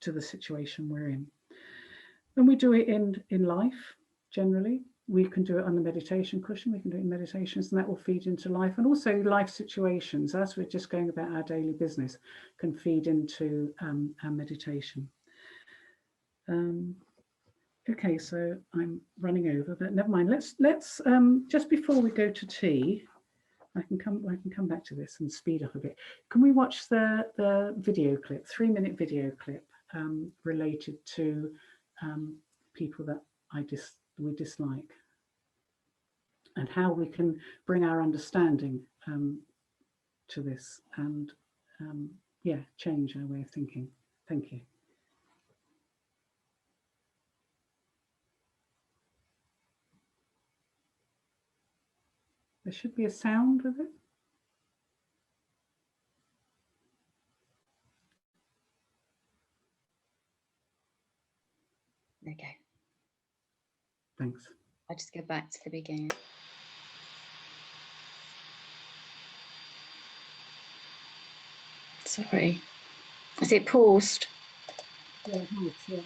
to the situation we're in. And we do it in life generally. We can do it on the meditation cushion, we can do it in meditations, and that will feed into life. And also life situations, as we're just going about our daily business, can feed into our meditation. Okay, so I'm running over, but never mind. Let's just before we go to tea, I can come back to this and speed up a bit. Can we watch the video clip, 3-minute video clip related to people that we dislike, and how we can bring our understanding to this and yeah, change our way of thinking. Thank you. There should be a sound with it. Okay. Thanks. I'll just go back to the beginning. Sorry. Is it paused? Yeah, nice, yeah.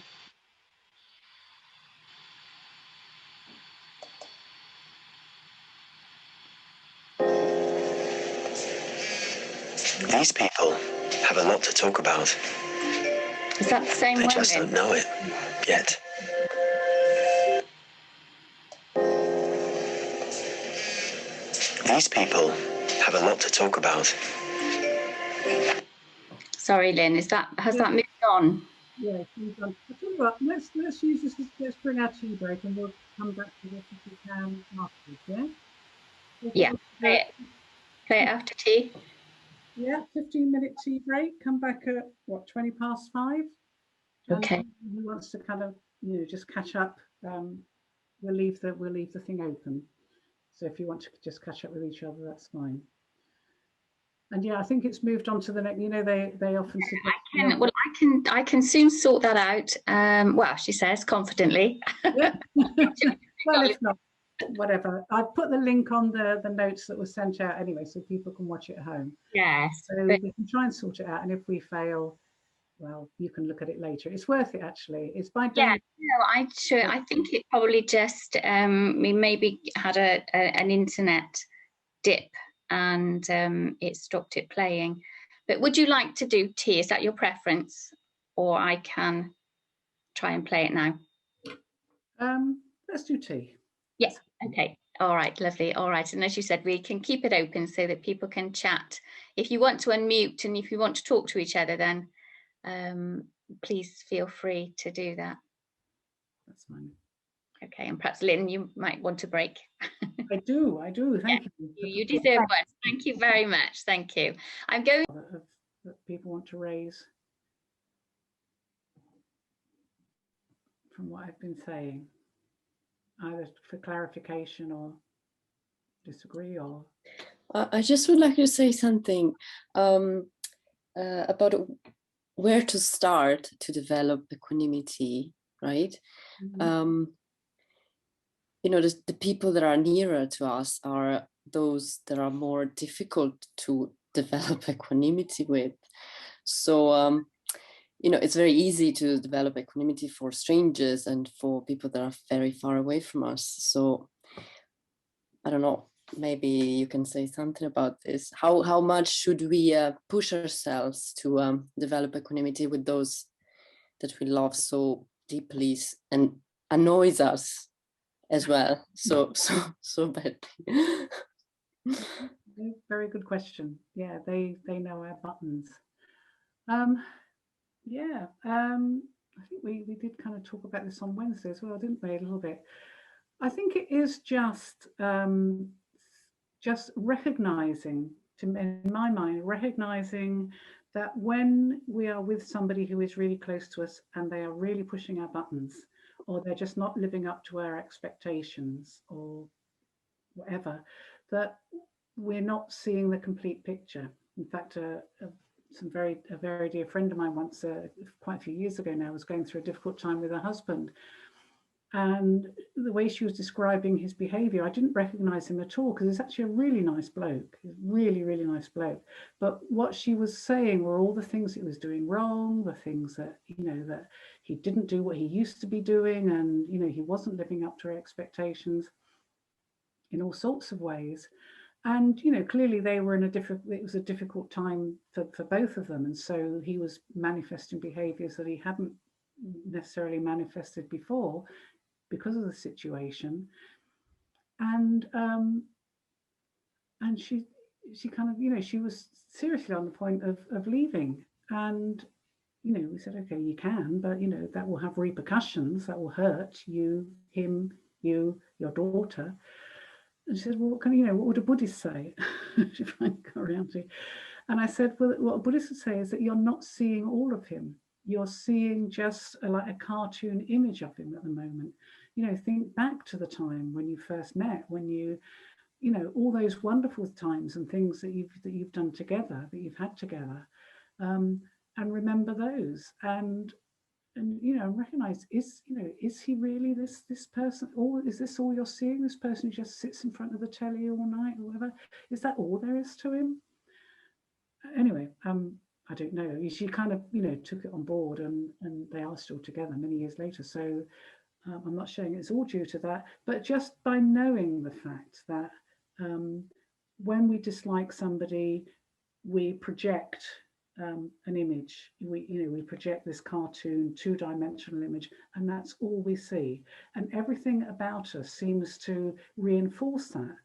These people have a lot to talk about. Is that the same They one? just don't know it yet. These people have a lot to talk about. Sorry, Lynn. Has that moved on? Yeah, it's moved on. I tell you what, let's use this. Let's bring our tea break, and we'll come back to this if we can afterwards. Yeah. Yeah. Play it after tea. Yeah, 15-minute tea break. Come back at what, 5:20? Okay. Who wants to kind of, you know, just catch up? We'll leave the thing open. So if you want to just catch up with each other, that's fine. And yeah, I think it's moved on to the next. You know, they often suggest. I can soon sort that out. Well, she says confidently. Yeah. Well, if not, whatever. I've put the link on the notes that were sent out anyway, so people can watch it at home. Yes. So we can try and sort it out, and if we fail, well, you can look at it later. It's worth it, actually. It's by doing. Yeah, no, I think it probably just we maybe had an internet dip and it stopped it playing. But would you like to do tea? Is that your preference? Or I can try and play it now? Let's do tea. Yeah. Okay. All right. Lovely. All right. And as you said, we can keep it open so that people can chat. If you want to unmute and if you want to talk to each other, then please feel free to do that. That's fine. Okay. And perhaps Lynne, you might want to break. I do. Thank you. You deserve one. Thank you very much. Thank you. I'm going. That people want to raise from what I've been saying, either for clarification or disagree or. I just would like to say something about where to start to develop equanimity, right? Mm-hmm. You know, the people that are nearer to us are those that are more difficult to develop equanimity with. So, you know, it's very easy to develop equanimity for strangers and for people that are very far away from us. So, I don't know, maybe you can say something about this. How much should we push ourselves to develop equanimity with those that we love so deeply and annoys us as well so badly? Very good question. Yeah, they know our buttons. Yeah, I think we did kind of talk about this on Wednesday as well, didn't we? A little bit. I think it is just recognizing, in my mind, recognizing that when we are with somebody who is really close to us and they are really pushing our buttons, or they're just not living up to our expectations or whatever, that we're not seeing the complete picture. In fact, a very dear friend of mine once, quite a few years ago now, was going through a difficult time with her husband. And the way she was describing his behavior, I didn't recognize him at all, because he's actually a really nice bloke. He's really, really nice bloke. But what she was saying were all the things he was doing wrong, the things that, you know, that he didn't do what he used to be doing, and, you know, he wasn't living up to her expectations in all sorts of ways. And, you know, clearly they were it was a difficult time for both of them. And so he was manifesting behaviors that he hadn't necessarily manifested before because of the situation. And she kind of, you know, she was seriously on the point of leaving. And, you know, we said, okay, you can, but, you know, that will have repercussions, that will hurt you, him, you, your daughter. And she said, well, what would a Buddhist say? She finally got around to. And I said, well, what a Buddhist would say is that you're not seeing all of him. You're seeing just like a cartoon image of him at the moment. You know, think back to the time when you first met, when you know, all those wonderful times and things that you've done together, that you've had together, and remember those. And you know, recognize, is he really this person, or is this all you're seeing? This person who just sits in front of the telly all night or whatever, is that all there is to him? Anyway, I don't know. She kind of, you know, took it on board, and they are still together many years later. So I'm not saying it's all due to that, but just by knowing the fact that when we dislike somebody, we project an image. We project this cartoon, two-dimensional image, and that's all we see. And everything about us seems to reinforce that.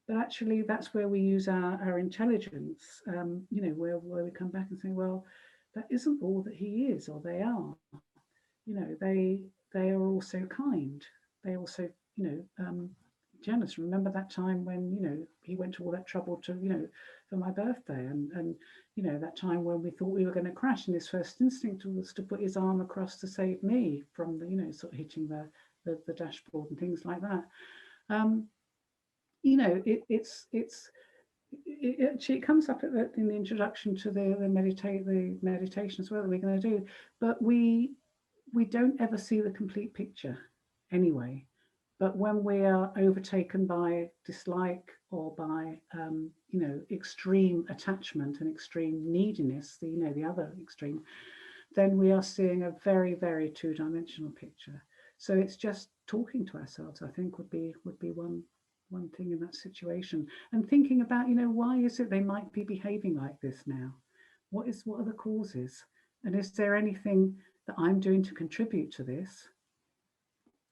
But actually, that's where we use our intelligence. You know, where we come back and say, well, that isn't all that he is, or they are. You know, they are also kind. They also, you know, generous. Remember that time when, you know, he went to all that trouble to, you know, for my birthday, and you know, that time when we thought we were going to crash, and his first instinct was to put his arm across to save me from the, you know, sort of hitting the dashboard and things like that. You know, it actually comes up in the introduction to the meditation as well that we're going to do, but we don't ever see the complete picture anyway. But when we are overtaken by dislike or by you know, extreme attachment and extreme neediness, the other extreme, then we are seeing a very, very two-dimensional picture. So it's just talking to ourselves, I think, would be one thing in that situation, and thinking about, you know, why is it they might be behaving like this now? What are the causes? And is there anything that I'm doing to contribute to this.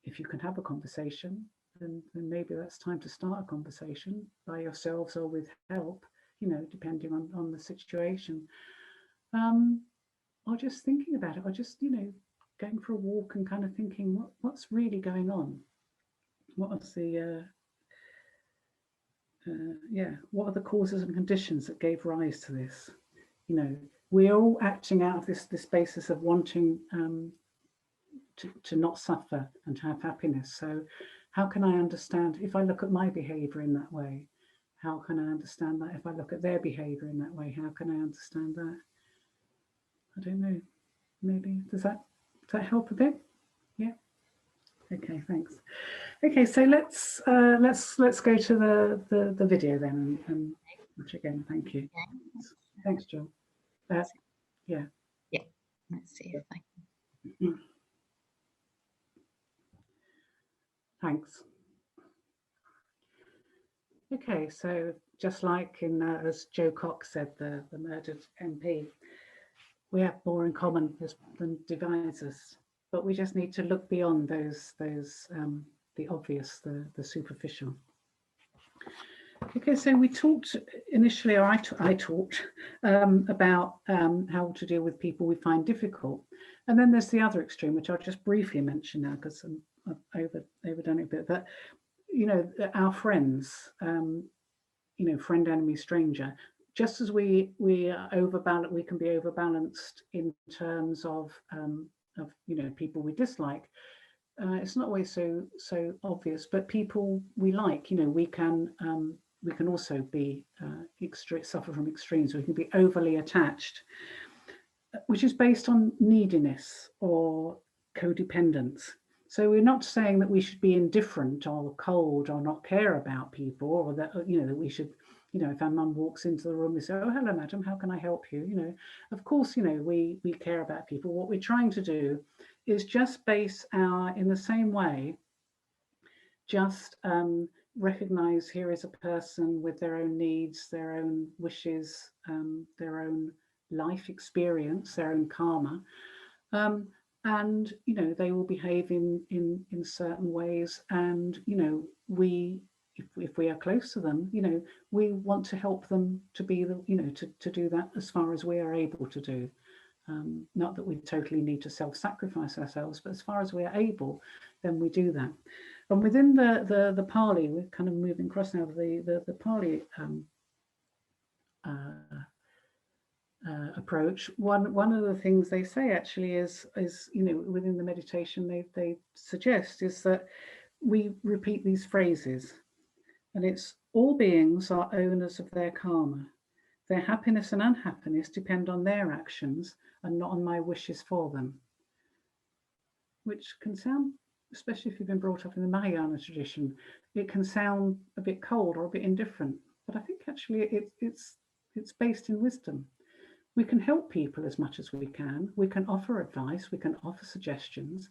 If you can have a conversation, then maybe that's time to start a conversation by yourselves or with help, you know, depending on the situation. Or just thinking about it, or just, you know, going for a walk and kind of thinking, what's really going on? What was the, what are the causes and conditions that gave rise to this? You know, we're all acting out of this basis of wanting to not suffer and to have happiness. So how can I understand, if I look at my behavior in that way, how can I understand that? If I look at their behavior in that way, how can I understand that? I don't know. Maybe does that help a bit? Yeah. Okay, thanks. Okay, so let's go to the video then, and watch again. Thank you. Thanks, Jill. Yeah. Yeah. Let's see if I can. Thanks. Okay, so just like in as Joe Cox said, the murdered MP, we have more in common than divides us, but we just need to look beyond those the obvious, the superficial. Okay, so we talked initially, or I talked about how to deal with people we find difficult, and then there's the other extreme, which I'll just briefly mention now because I've overdone it a bit. But you know, our friends, you know, friend, enemy, stranger. Just as we overbalance, we can be overbalanced in terms of you know, people we dislike. It's not always so obvious, but people we like, you know, we can also be suffer from extremes. We can be overly attached, which is based on neediness or codependence. So we're not saying that we should be indifferent or cold or not care about people, or that, you know, that we should, you know, if our mum walks into the room, we say, "Oh, hello, madam, how can I help you?" You know, of course, you know, we care about people. What we're trying to do is just base in the same way, just recognize here is a person with their own needs, their own wishes, their own life experience, their own karma. And, you know, they will behave in certain ways. And, you know, if we are close to them, you know, we want to help them to be you know, to do that as far as we are able to do. Not that we totally need to self-sacrifice ourselves, but as far as we are able, then we do that. And within the Pali, we're kind of moving across now, the Pali approach. One of the things they say actually is, you know, within the meditation they suggest is that we repeat these phrases, and it's all beings are owners of their karma. Their happiness and unhappiness depend on their actions and not on my wishes for them. Which can sound, especially if you've been brought up in the Mahayana tradition, it can sound a bit cold or a bit indifferent. But I think actually it's based in wisdom. We can help people as much as we can. We can offer advice, we can offer suggestions,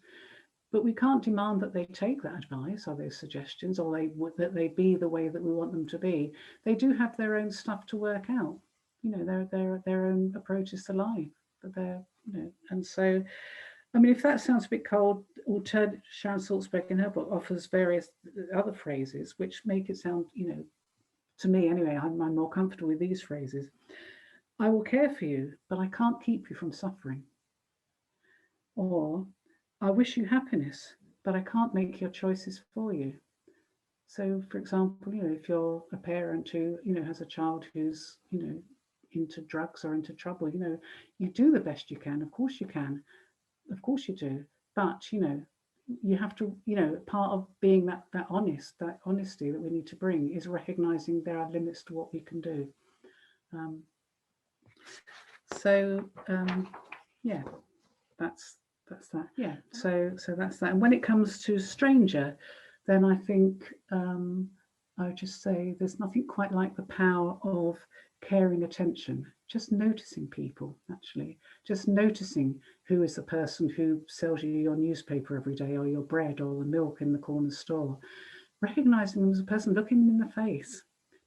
but we can't demand that they take that advice or those suggestions, or that they be the way that we want them to be. They do have their own stuff to work out, you know, their own approaches to life. But they're, you know, and so, I mean, if that sounds a bit cold, Sharon Salzberg in her book offers various other phrases which make it sound, you know, to me anyway, I'm more comfortable with these phrases. I will care for you, but I can't keep you from suffering. Or, I wish you happiness, but I can't make your choices for you. So, for example, you know, if you're a parent who, you know, has a child who's, you know, into drugs or into trouble, you know, you do the best you can. Of course you can. Of course you do. But, you know, you have to, you know, part of being that honesty that we need to bring is recognizing there are limits to what we can do. Yeah, that's that. Yeah, so that's that. And when it comes to stranger, then I think I would just say there's nothing quite like the power of caring attention, just noticing people, actually, just noticing who is the person who sells you your newspaper every day, or your bread, or the milk in the corner store, recognizing them as a person, looking them in the face,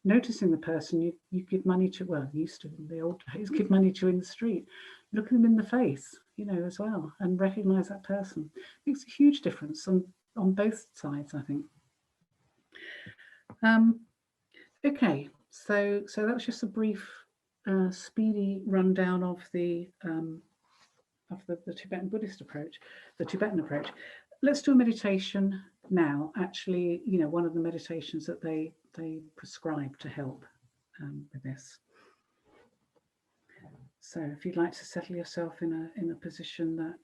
noticing the person you give money to, well, used to in the old days, give money to in the street, look them in the face, as well, and recognize that person. Makes a huge difference on both sides, I think. Okay, so that was just a brief, speedy rundown of the Tibetan Buddhist approach, the Tibetan approach. Let's do a meditation now. Actually, one of the meditations that they prescribe to help with this. So, if you'd like to settle yourself in a position that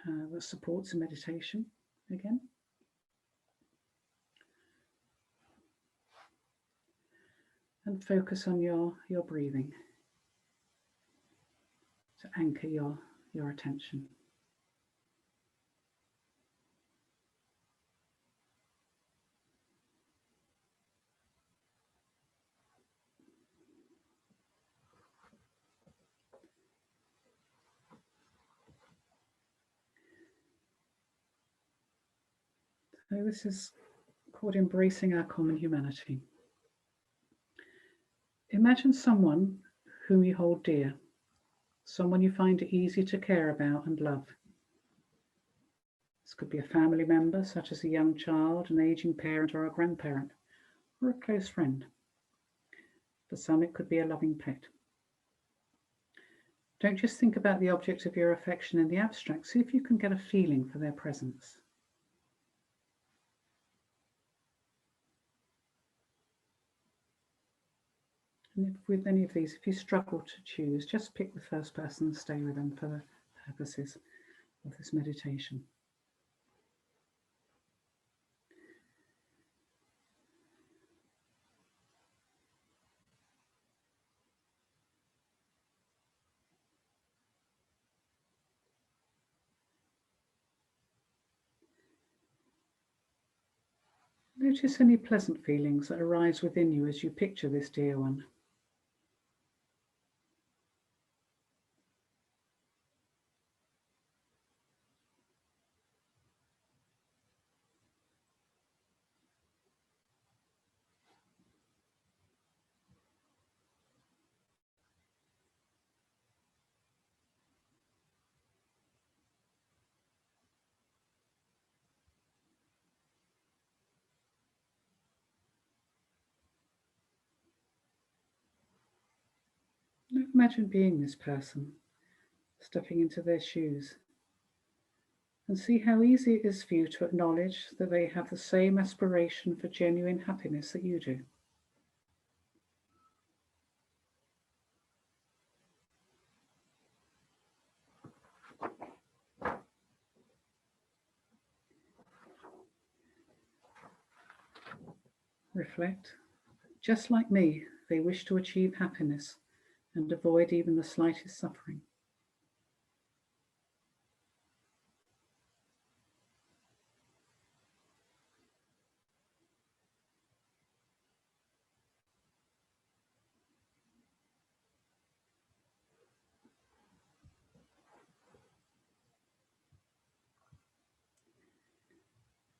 that supports a meditation again. And focus on your breathing to anchor your attention. So this is called embracing our common humanity. Imagine someone whom you hold dear, someone you find it easy to care about and love. This could be a family member, such as a young child, an aging parent or a grandparent, or a close friend. For some, it could be a loving pet. Don't just think about the object of your affection in the abstract. See if you can get a feeling for their presence. And with any of these, if you struggle to choose, just pick the first person and stay with them for the purposes of this meditation. Notice any pleasant feelings that arise within you as you picture this dear one. Imagine being this person, stepping into their shoes, and see how easy it is for you to acknowledge that they have the same aspiration for genuine happiness that you do. Reflect. Just like me, they wish to achieve happiness and avoid even the slightest suffering.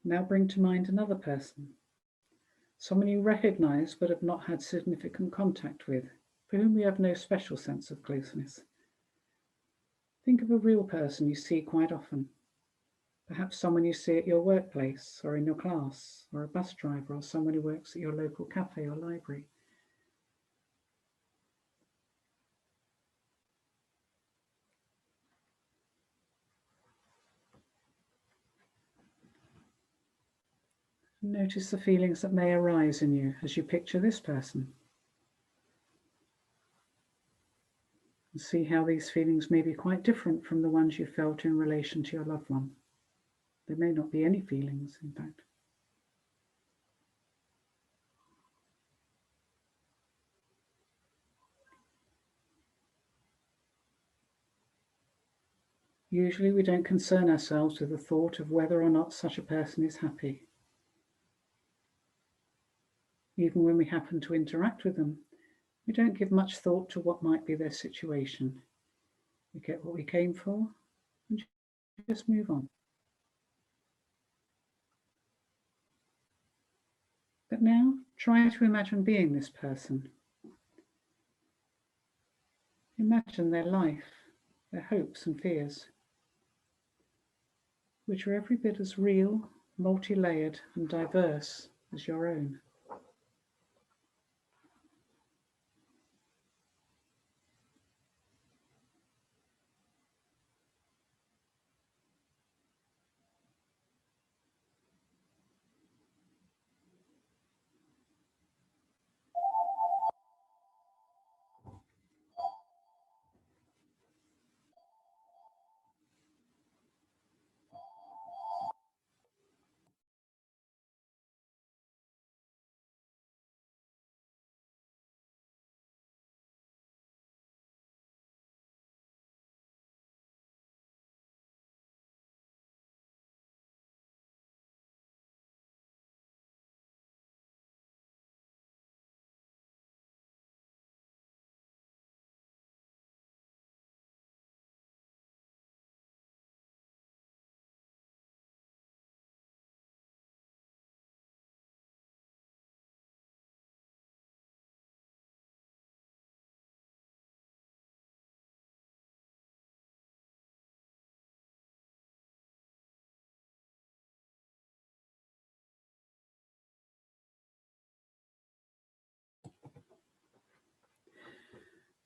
Now bring to mind another person, someone you recognize but have not had significant contact with, for whom you have no special sense of closeness. Think of a real person you see quite often, perhaps someone you see at your workplace or in your class, or a bus driver, or someone who works at your local cafe or library. Notice the feelings that may arise in you as you picture this person. And see how these feelings may be quite different from the ones you felt in relation to your loved one. There may not be any feelings, in fact. Usually we don't concern ourselves with the thought of whether or not such a person is happy. Even when we happen to interact with them, we don't give much thought to what might be their situation. We get what we came for and just move on. But now, Try to imagine being this person. Imagine their life, their hopes and fears, which are every bit as real, multi-layered and diverse as your own.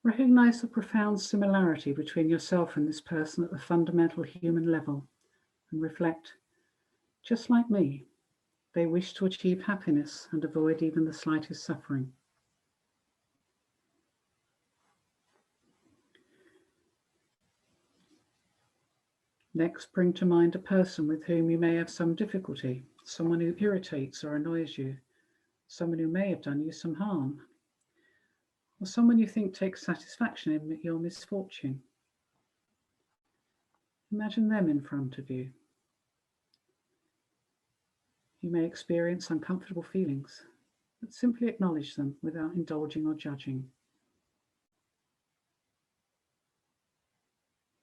Recognize the profound similarity between yourself and this person at the fundamental human level, and reflect, just like me, they wish to achieve happiness and avoid even the slightest suffering. Next, bring to mind a person with whom you may have some difficulty, someone who irritates or annoys you, someone who may have done you some harm, or someone you think takes satisfaction in your misfortune. Imagine them in front of you. You may experience uncomfortable feelings, but simply acknowledge them without indulging or judging.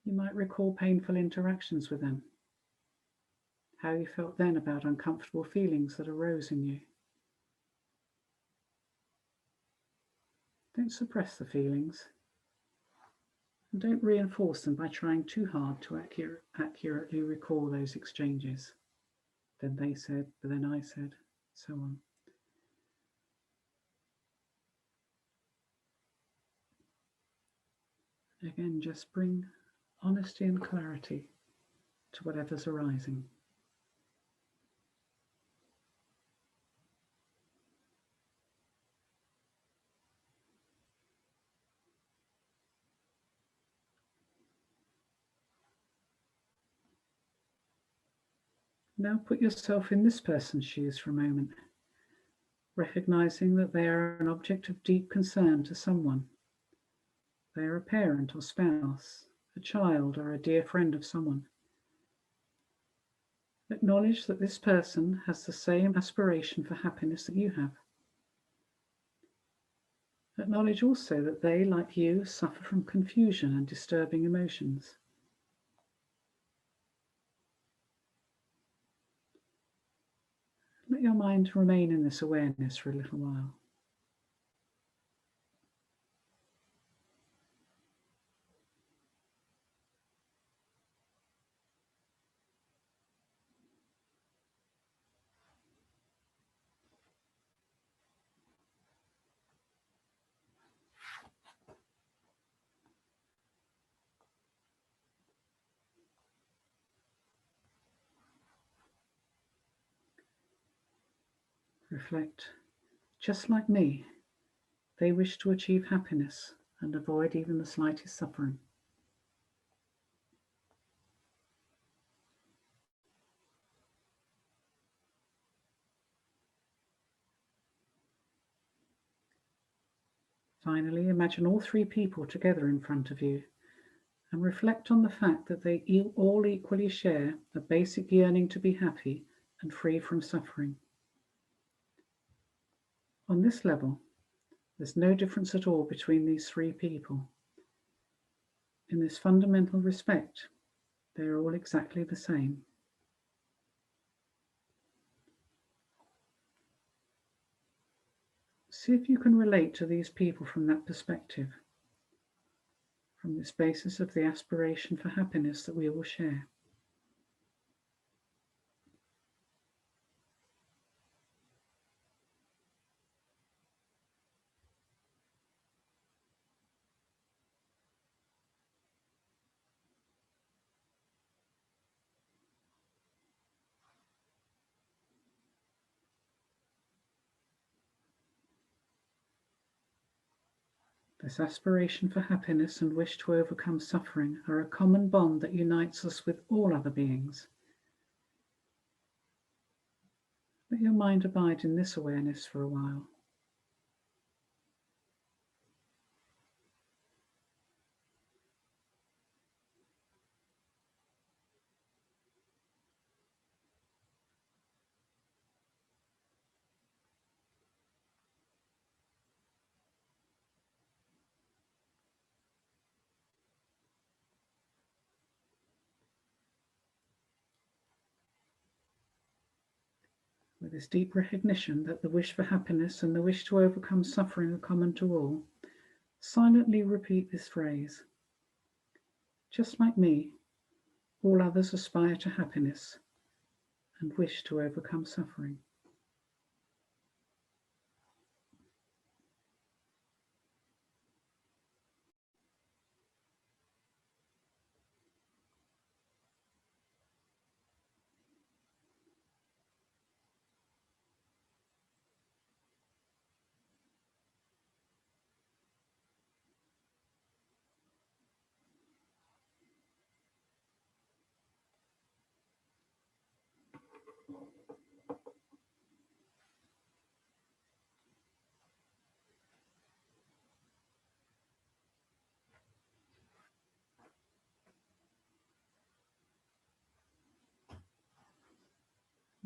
You might recall painful interactions with them, how you felt then about uncomfortable feelings that arose in you. Don't suppress the feelings, and don't reinforce them by trying too hard to accurately recall those exchanges. Then they said, but then I said, so on. Again, just bring honesty and clarity to whatever's arising. Now put yourself in this person's shoes for a moment, recognizing that they are an object of deep concern to someone. They are a parent or spouse, a child or a dear friend of someone. Acknowledge that this person has the same aspiration for happiness that you have. Acknowledge also that they, like you, suffer from confusion and disturbing emotions. Let your mind remain in this awareness for a little while. Reflect, just like me, they wish to achieve happiness and avoid even the slightest suffering. Finally, imagine all three people together in front of you and reflect on the fact that they all equally share a basic yearning to be happy and free from suffering. On this level, there's no difference at all between these three people. In this fundamental respect, they are all exactly the same. See if you can relate to these people from that perspective, from this basis of the aspiration for happiness that we all share. This aspiration for happiness and wish to overcome suffering are a common bond that unites us with all other beings. Let your mind abide in this awareness for a while. With this deep recognition that the wish for happiness and the wish to overcome suffering are common to all, silently repeat this phrase. Just like me, all others aspire to happiness and wish to overcome suffering.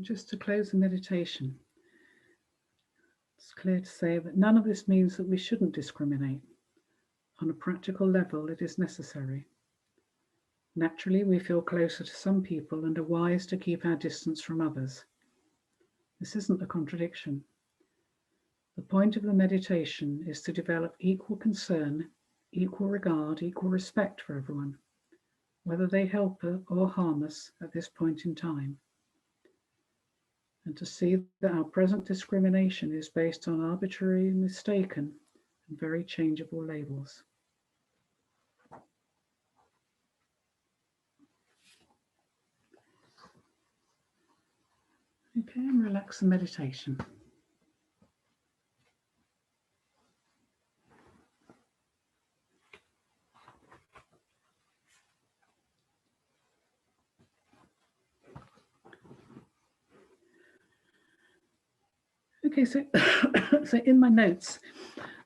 Just to close the meditation, it's clear to say that none of this means that we shouldn't discriminate. On a practical level, it is necessary. Naturally, we feel closer to some people and are wise to keep our distance from others. This isn't a contradiction. The point of the meditation is to develop equal concern, equal regard, equal respect for everyone, whether they help or harm us at this point in time. And to see that our present discrimination is based on arbitrary, mistaken, and very changeable labels. Okay, and relax the meditation. Okay, so so in my notes,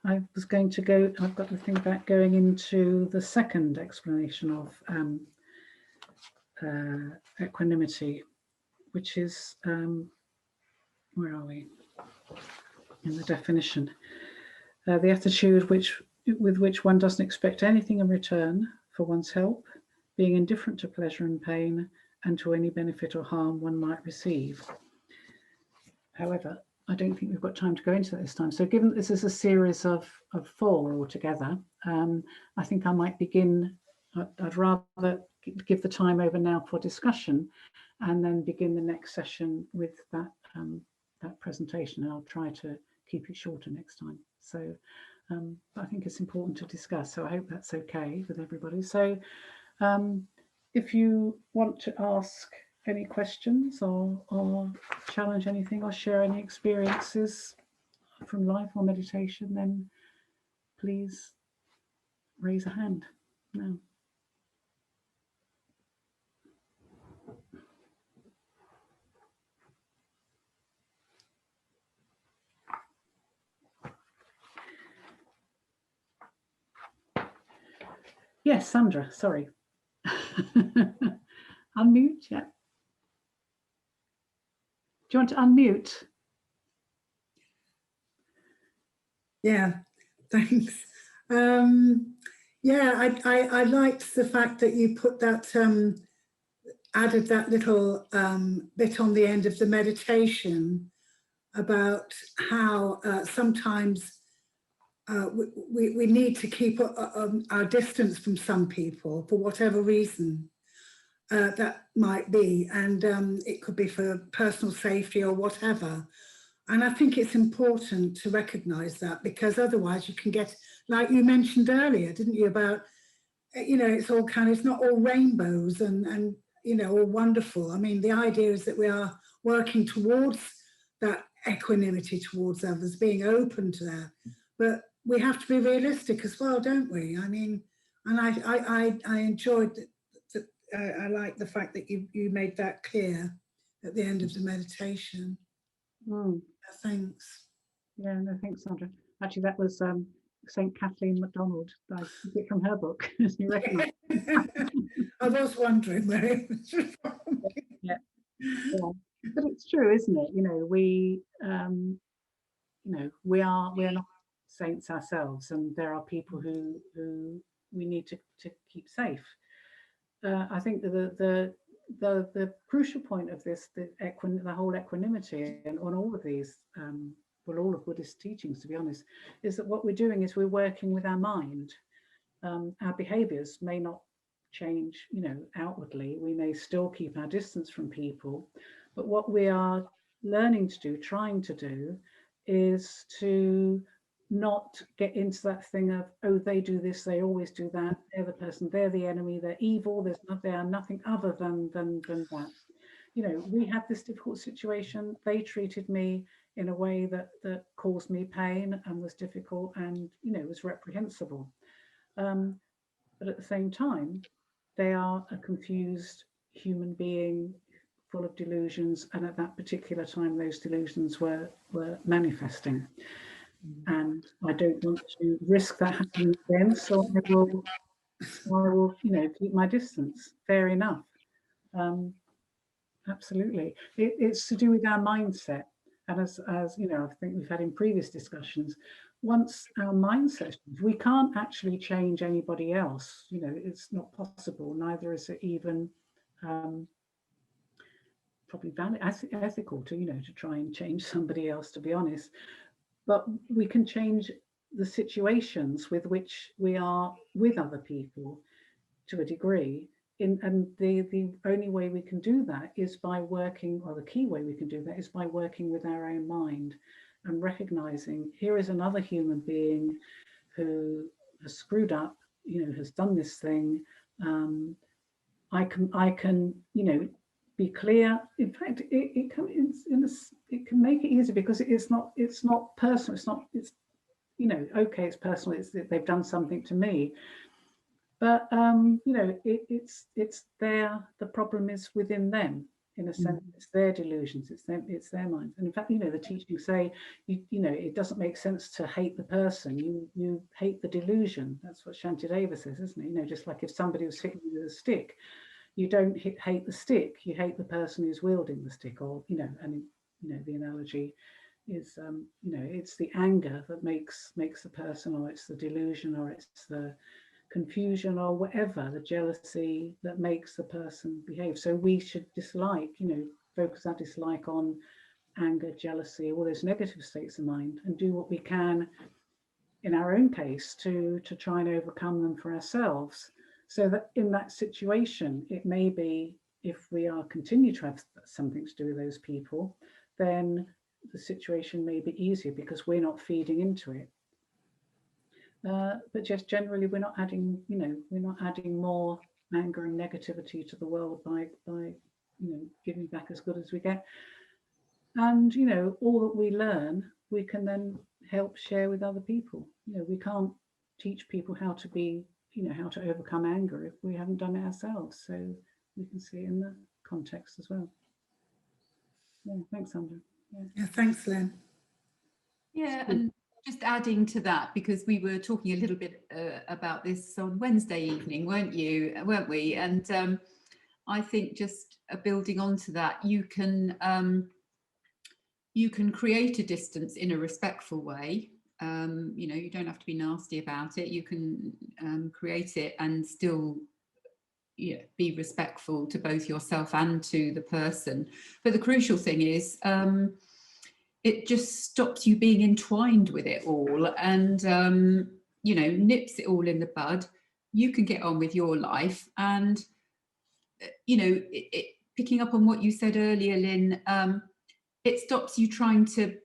I was going to go, I've got the thing back going into the second explanation of equanimity, which is, where are we? In the definition. The attitude with which one doesn't expect anything in return for one's help, being indifferent to pleasure and pain, and to any benefit or harm one might receive. However, I don't think we've got time to go into that this time. So given that this is a series of 4 altogether, I think I might begin, I'd rather give the time over now for discussion and then begin the next session with that, that presentation. And I'll try to keep it shorter next time. So I think it's important to discuss. So I hope that's okay with everybody. So if you want to ask any questions or challenge anything or share any experiences from life or meditation, then please raise a hand now. Yes, Sandra, sorry. Unmute, yeah. Do you want to unmute? Yeah, thanks. Yeah, I liked the fact that you put that, added that little bit on the end of the meditation, about how sometimes we need to keep our distance from some people for whatever reason that might be, and it could be for personal safety or whatever. And I think it's important to recognise that, because otherwise you can get, like you mentioned earlier, didn't you, about, you know, it's all kind of, it's not all rainbows and you know, all wonderful. I mean, the idea is that we are working towards that equanimity towards others, being open to that. But we have to be realistic as well, don't we? I mean, and I enjoyed that. I like the fact that you made that clear at the end of the meditation. Thanks. Yeah, no, thanks, Sandra. Actually, that was St. Kathleen MacDonald. I took it from her book, as you recognise. I was wondering where it was from. Yeah. But it's true, isn't it? You know, we are not saints ourselves, and there are people who we need to keep safe. I think the crucial point of this, the whole equanimity and on all of these, well, all of Buddhist teachings, to be honest, is that what we're doing is we're working with our mind. Our behaviors may not change, you know, outwardly. We may still keep our distance from people, but what we are learning to do, trying to do, is to not get into that thing of, oh, they do this, they always do that, they're the person, they're the enemy, they're evil, they are nothing other than that. You know, we had this difficult situation, they treated me in a way that caused me pain and was difficult and, you know, was reprehensible. But at the same time, they are a confused human being full of delusions, and at that particular time those delusions were manifesting. And I don't want to risk that happening again, so I will, you know, keep my distance. Fair enough. Absolutely. It's to do with our mindset. And as you know, I think we've had in previous discussions, once our mindset, we can't actually change anybody else. You know, it's not possible. Neither is it even probably valid, ethical to, you know, to try and change somebody else, to be honest. But we can change the situations with which we are with other people to a degree. And the only way we can do that is by working, or the key way we can do that is by working with our own mind and recognizing here is another human being who has screwed up, you know, has done this thing. I can, you know, be clear. In fact, it can make it easier because it's not personal. It's you know, okay, it's personal. It's they've done something to me. But you know, it's the problem is within them, in a sense. It's their delusions, it's their minds. And in fact, you know, the teachings say, you know, it doesn't make sense to hate the person, you hate the delusion. That's what Shantideva says, isn't it? You know, just like if somebody was hitting you with a stick, you don't hate the stick, you hate the person who's wielding the stick. Or, you know, and you know, the analogy is you know, it's the anger that makes the person, or it's the delusion, or it's the confusion, or whatever, the jealousy that makes the person behave. So we should dislike, you know, focus our dislike on anger, jealousy, all those negative states of mind, and do what we can in our own case to try and overcome them for ourselves. So that in that situation, it may be, if we are continue to have something to do with those people, then the situation may be easier because we're not feeding into it. But just generally, we're not adding, you know, we're not adding more anger and negativity to the world by you know, giving back as good as we get. And you know, all that we learn, we can then help share with other people. You know, we can't teach people how to be, you know, how to overcome anger if we haven't done it ourselves. So we can see in the context as well. Yeah, thanks, Sandra. Yeah, thanks, Lynne. Yeah, and just adding to that, because we were talking a little bit about this on Wednesday evening, weren't we? And I think just building onto that, you can create a distance in a respectful way. You know, you don't have to be nasty about it. You can create it and still, you know, be respectful to both yourself and to the person. But the crucial thing is it just stops you being entwined with it all, and you know, nips it all in the bud. You can get on with your life, and you know, picking up on what you said earlier, Lynn, it stops you trying to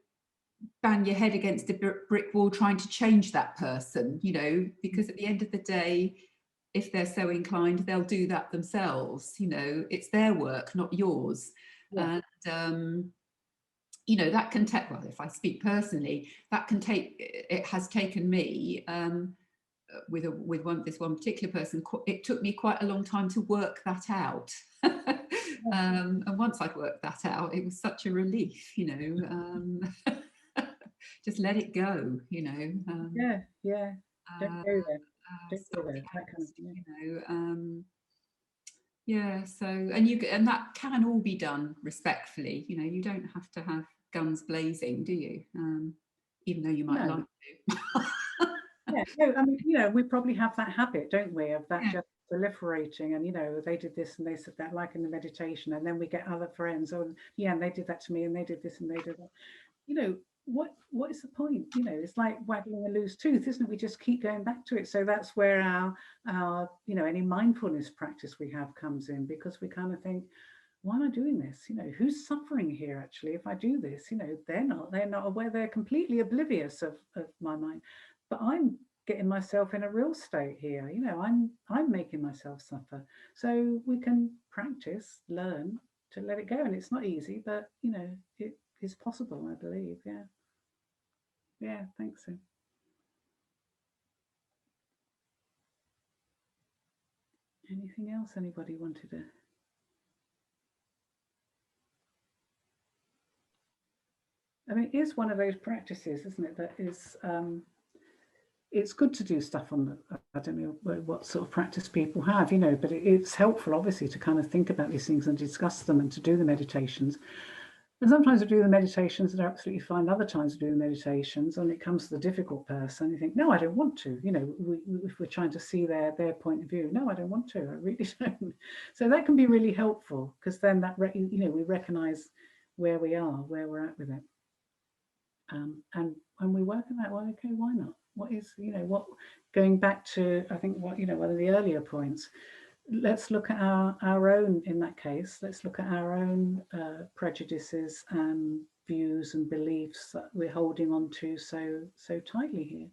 bang your head against a brick wall trying to change that person, you know, because at the end of the day, if they're so inclined, they'll do that themselves. You know, it's their work, not yours. Yeah. And you know, that can take, well, if I speak personally, that can take, it has taken me with this one particular person, it took me quite a long time to work that out. And once I'd worked that out, it was such a relief, you know. Just let it go, you know. Yeah. Don't go there. Don't go there. That kind of, you know. Yeah. So, and that can all be done respectfully. You know, you don't have to have guns blazing, do you? Even though you might like to. Yeah. No, I mean, you know, we probably have that habit, don't we, of that just proliferating, and you know, they did this and they said that, like in the meditation, and then we get other friends, and and they did that to me, and they did this and they did that. You know, what is the point? You know, it's like waggling a loose tooth, isn't it? We just keep going back to it. So that's where our you know, any mindfulness practice we have comes in, because we kind of think, why am I doing this? You know, who's suffering here actually if I do this? You know, they're not aware, they're completely oblivious of my mind, but I'm getting myself in a real state here. You know, I'm making myself suffer. So we can practice, learn to let it go, and it's not easy, but you know, it is possible, I believe. Yeah, thanks. So anything else anybody wanted to? I mean, it is one of those practices, isn't it, that is it's good to do stuff on the, I don't know what sort of practice people have, you know, but it's helpful obviously to kind of think about these things and discuss them and to do the meditations. And sometimes we do the meditations that are absolutely fine. Other times we do the meditations and it comes to the difficult person, you think, no, I don't want to. You know, if we're trying to see their point of view, no, I don't want to. I really don't. So that can be really helpful, because then that, you know, we recognize where we are, where we're at with it. And when we work on that, well, okay, why not? What is, you know, what, going back to, I think, what, you know, one of the earlier points, let's look at our own, in that case, let's look at our own prejudices and views and beliefs that we're holding on to so tightly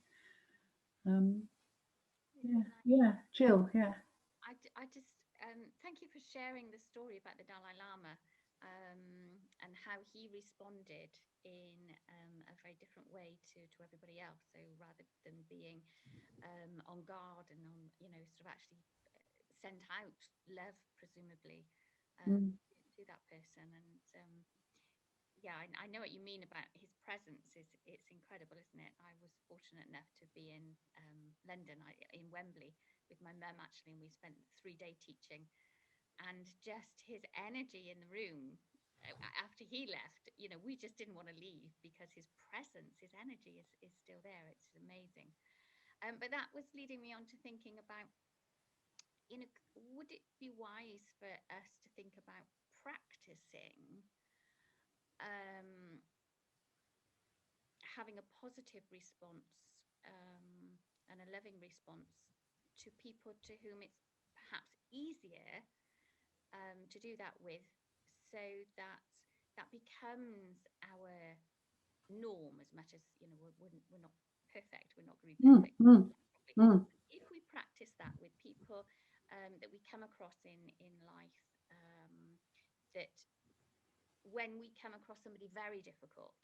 here. Yeah, Jill, yeah. I just thank you for sharing the story about the Dalai Lama and how he responded in a very different way to everybody else. So rather than being on guard and on, you know, sort of actually send out love, presumably, to that person. And yeah, I know what you mean about his presence. It's incredible, isn't it? I was fortunate enough to be in London, in Wembley, with my mum actually, and we spent 3-day teaching, and just his energy in the room after he left, you know, we just didn't want to leave because his presence, his energy is still there. It's amazing. But that was leading me on to thinking about, you know, would it be wise for us to think about practicing having a positive response and a loving response to people to whom it's perhaps easier to do that with, so that becomes our norm, as much as, you know, we're not perfect, we're not going to be perfect. If we practice that with people that we come across in life, that when we come across somebody very difficult,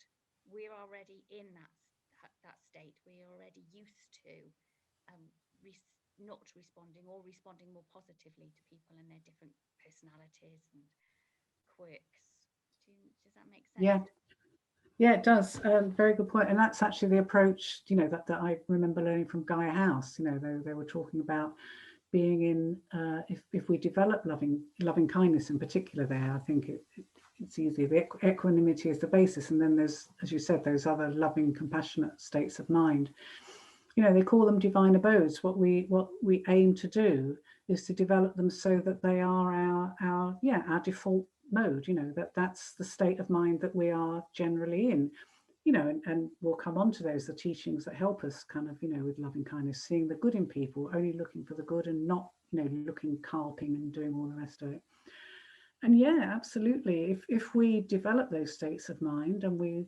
we're already in that state. We're already used to not responding, or responding more positively to people and their different personalities and quirks. Does that make sense? Yeah, it does. Very good point. And that's actually the approach, you know, that I remember learning from Gaia House. You know, they were talking about being in, if we develop loving kindness in particular there, I think it's easy. The equanimity is the basis. And then there's, as you said, those other loving, compassionate states of mind. You know, they call them divine abodes. What we aim to do is to develop them so that they are our default mode. You know, that's the state of mind that we are generally in. you know, and we'll come on to those, the teachings that help us kind of, you know, with loving kindness, seeing the good in people, only looking for the good and not, you know, looking, carping and doing all the rest of it. And yeah, absolutely. If we develop those states of mind, and we,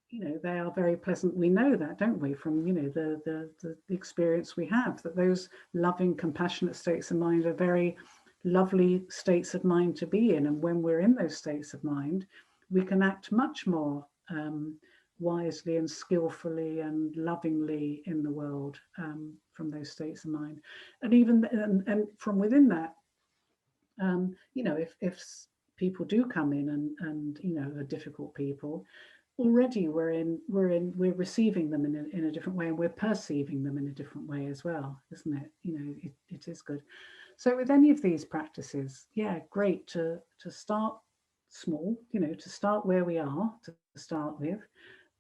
you know, they are very pleasant. We know that, don't we, from, you know, the experience we have, that those loving, compassionate states of mind are very lovely states of mind to be in. And when we're in those states of mind, we can act much more wisely and skillfully and lovingly in the world from those states of mind. And even and from within that, you know, if people do come in and you know, are difficult people, already we're receiving them in a different way, and we're perceiving them in a different way as well, isn't it? You know, it is good. So with any of these practices, yeah, great to start small, you know, to start where we are to start with.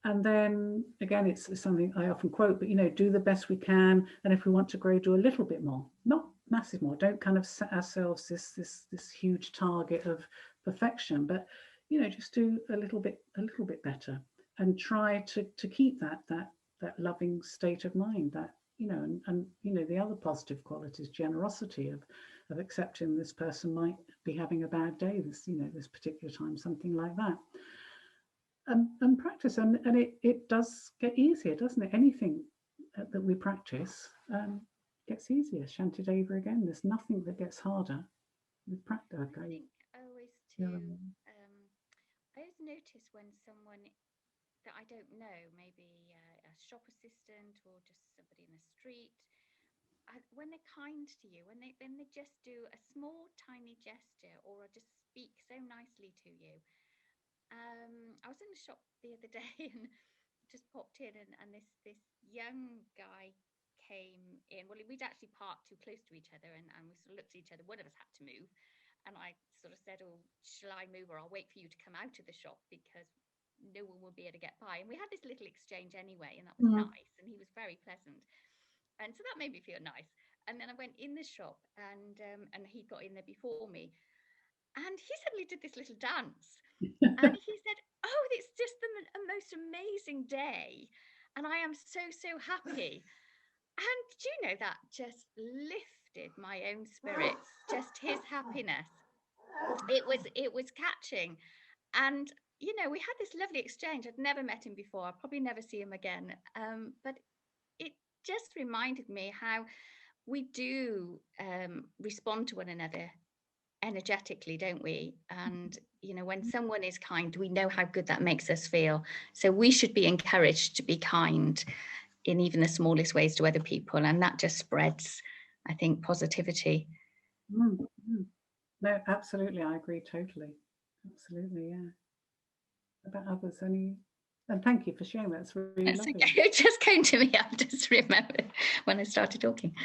And then again, it's something I often quote, but, you know, do the best we can. And if we want to grow, do a little bit more, not massive more. Don't kind of set ourselves this huge target of perfection, but, you know, just do a little bit better, and try to keep that loving state of mind, that, you know, and you know, the other positive qualities, generosity of accepting this person might be having a bad day, this, you know, this particular time, something like that. And practice, and it does get easier, doesn't it? Anything that we practice gets easier. Shantideva again, there's nothing that gets harder with practice. I think always to I always notice when someone that I don't know, maybe a shop assistant or just somebody in the street, when they're kind to you, when they just do a small tiny gesture or just speak so nicely to you. I was in the shop the other day and just popped in, and this young guy came in. Well, we'd actually parked too close to each other, and we sort of looked at each other. One of us had to move, and I sort of said, "Oh, shall I move, or I'll wait for you to come out of the shop because no one will be able to get by." And we had this little exchange anyway, and that was nice. And he was very pleasant, and so that made me feel nice. And then I went in the shop, and he got in there before me, and he suddenly did this little dance. And he said, "Oh, it's just the most amazing day, and I am so happy." And do you know, that just lifted my own spirits, just his happiness. It was catching. And you know, we had this lovely exchange. I'd never met him before. I'll probably never see him again. But it just reminded me how we do respond to one another energetically, don't we? And you know, when someone is kind, we know how good that makes us feel. So we should be encouraged to be kind in even the smallest ways to other people, and that just spreads, I think, positivity. No, absolutely, I agree totally. Absolutely, yeah. About others, and thank you for sharing that. It's really lovely. Okay. It just came to me. I just remembered when I started talking.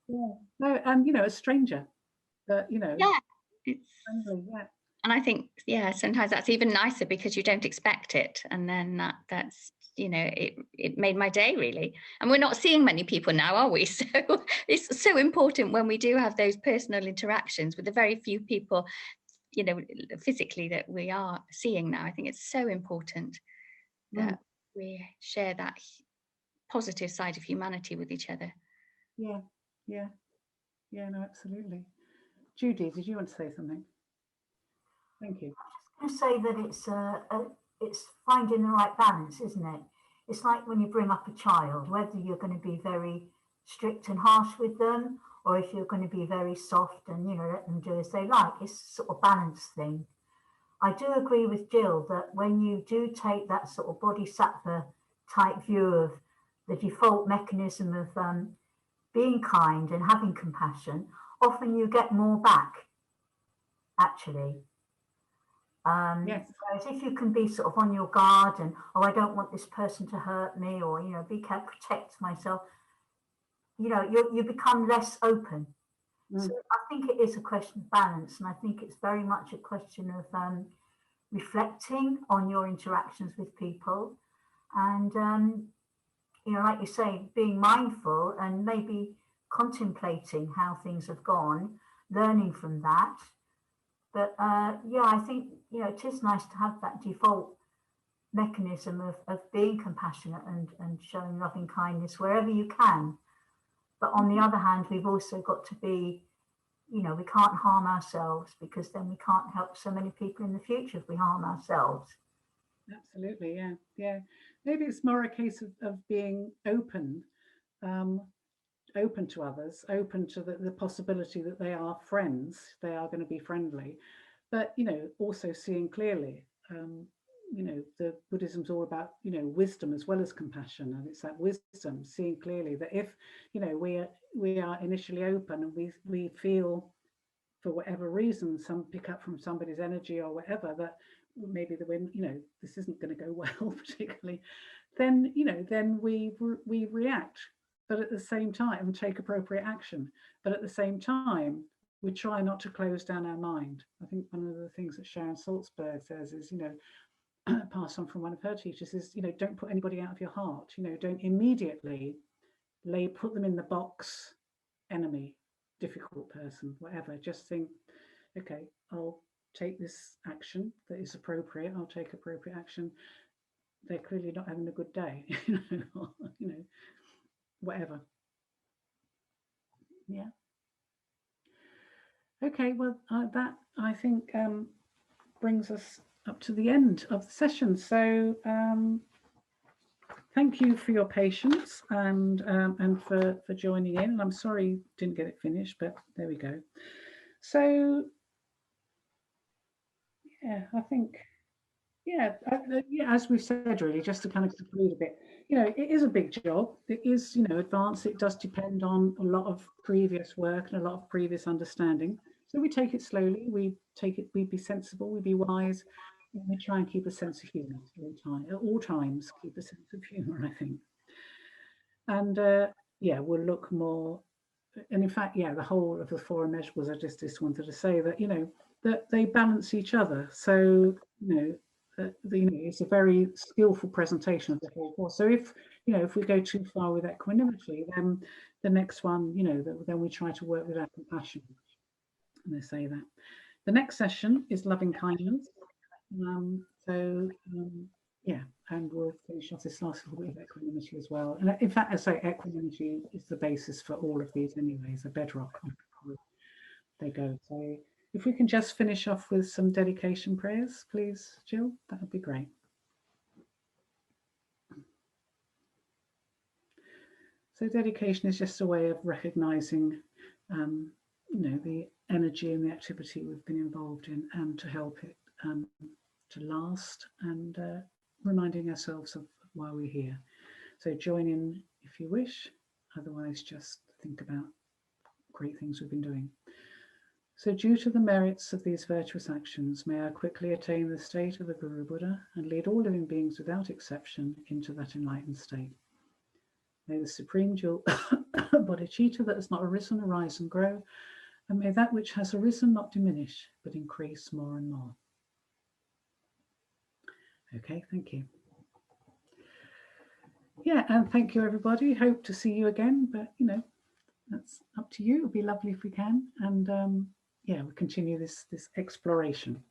Yeah. No, and you know, a stranger. You know, yeah, it's friendly, yeah. And I think, yeah, sometimes that's even nicer because you don't expect it, and then that's, you know, it made my day really. And we're not seeing many people now, are we? So it's so important when we do have those personal interactions with the very few people, you know, physically that we are seeing now. I think it's so important that we share that positive side of humanity with each other. Yeah, no, absolutely. Judy, did you want to say something? Thank you. I was just going to say that it's finding the right balance, isn't it? It's like when you bring up a child, whether you're going to be very strict and harsh with them, or if you're going to be very soft and, you know, let them do as they like. It's a sort of balance thing. I do agree with Jill that when you do take that sort of bodhisattva type view of the default mechanism of being kind and having compassion, often you get more back, actually. Yes. Whereas if you can be sort of on your guard and, oh, I don't want this person to hurt me, or, you know, be careful, protect myself, you know, you become less open. So I think it is a question of balance, and I think it's very much a question of reflecting on your interactions with people, and you know, like you say, being mindful and maybe contemplating how things have gone, learning from that. But yeah, I think, you know, it is nice to have that default mechanism of being compassionate and showing loving kindness wherever you can. But on the other hand, we've also got to be, you know, we can't harm ourselves, because then we can't help so many people in the future if we harm ourselves. Absolutely, yeah, yeah. Maybe it's more a case of being open, open to others, open to the possibility that they are friends, they are going to be friendly, but, you know, also seeing clearly. You know, the Buddhism's all about, you know, wisdom as well as compassion, and it's that wisdom, seeing clearly that if, you know, we are initially open and we feel, for whatever reason, some pick up from somebody's energy or whatever, that maybe the wind, you know, this isn't going to go well particularly, then, you know, then we react, but at the same time take appropriate action, but at the same time we try not to close down our mind. I think one of the things that Sharon Salzberg says is, you know, passed on from one of her teachers, is, you know, don't put anybody out of your heart. You know, don't immediately put them in the box, enemy, difficult person, whatever. Just think, okay, I'll take this action that is appropriate. I'll take appropriate action. They're clearly not having a good day, you know, whatever. Yeah. Okay, well, that I think brings us up to the end of the session. So thank you for your patience and for joining in. And I'm sorry you didn't get it finished, but there we go. So yeah, I think, yeah, as we've said, really, just to kind of conclude a bit, you know, it is a big job. It is, you know, advanced. It does depend on a lot of previous work and a lot of previous understanding. So we take it slowly. We be sensible. We be wise. And we try and keep a sense of humour at all times. Keep a sense of humour, I think. And yeah, we'll look more. And in fact, yeah, the whole of the Four Immeasurables, I just wanted to say that, you know, that they balance each other. So, you know, it's a very skillful presentation of the whole course. So if, you know, if we go too far with equanimity, then the next one, you know, then we try to work with our compassion. And they say that. The next session is loving kindness. Yeah, and we'll finish off this last little bit of equanimity as well. And in fact, I say equanimity is the basis for all of these anyways, a bedrock. They go. So if we can just finish off with some dedication prayers, please, Jill, that would be great. So dedication is just a way of recognizing, you know, the energy and the activity we've been involved in, and to help it to last, and reminding ourselves of why we're here. So join in if you wish, otherwise just think about great things we've been doing. So due to the merits of these virtuous actions, may I quickly attain the state of the Guru Buddha and lead all living beings without exception into that enlightened state. May the supreme jewel bodhicitta that has not arisen arise and grow, and may that which has arisen not diminish, but increase more and more. Okay, thank you. Yeah, and thank you, everybody. Hope to see you again, but, you know, that's up to you. It'd be lovely if we can. And yeah, we'll continue this exploration.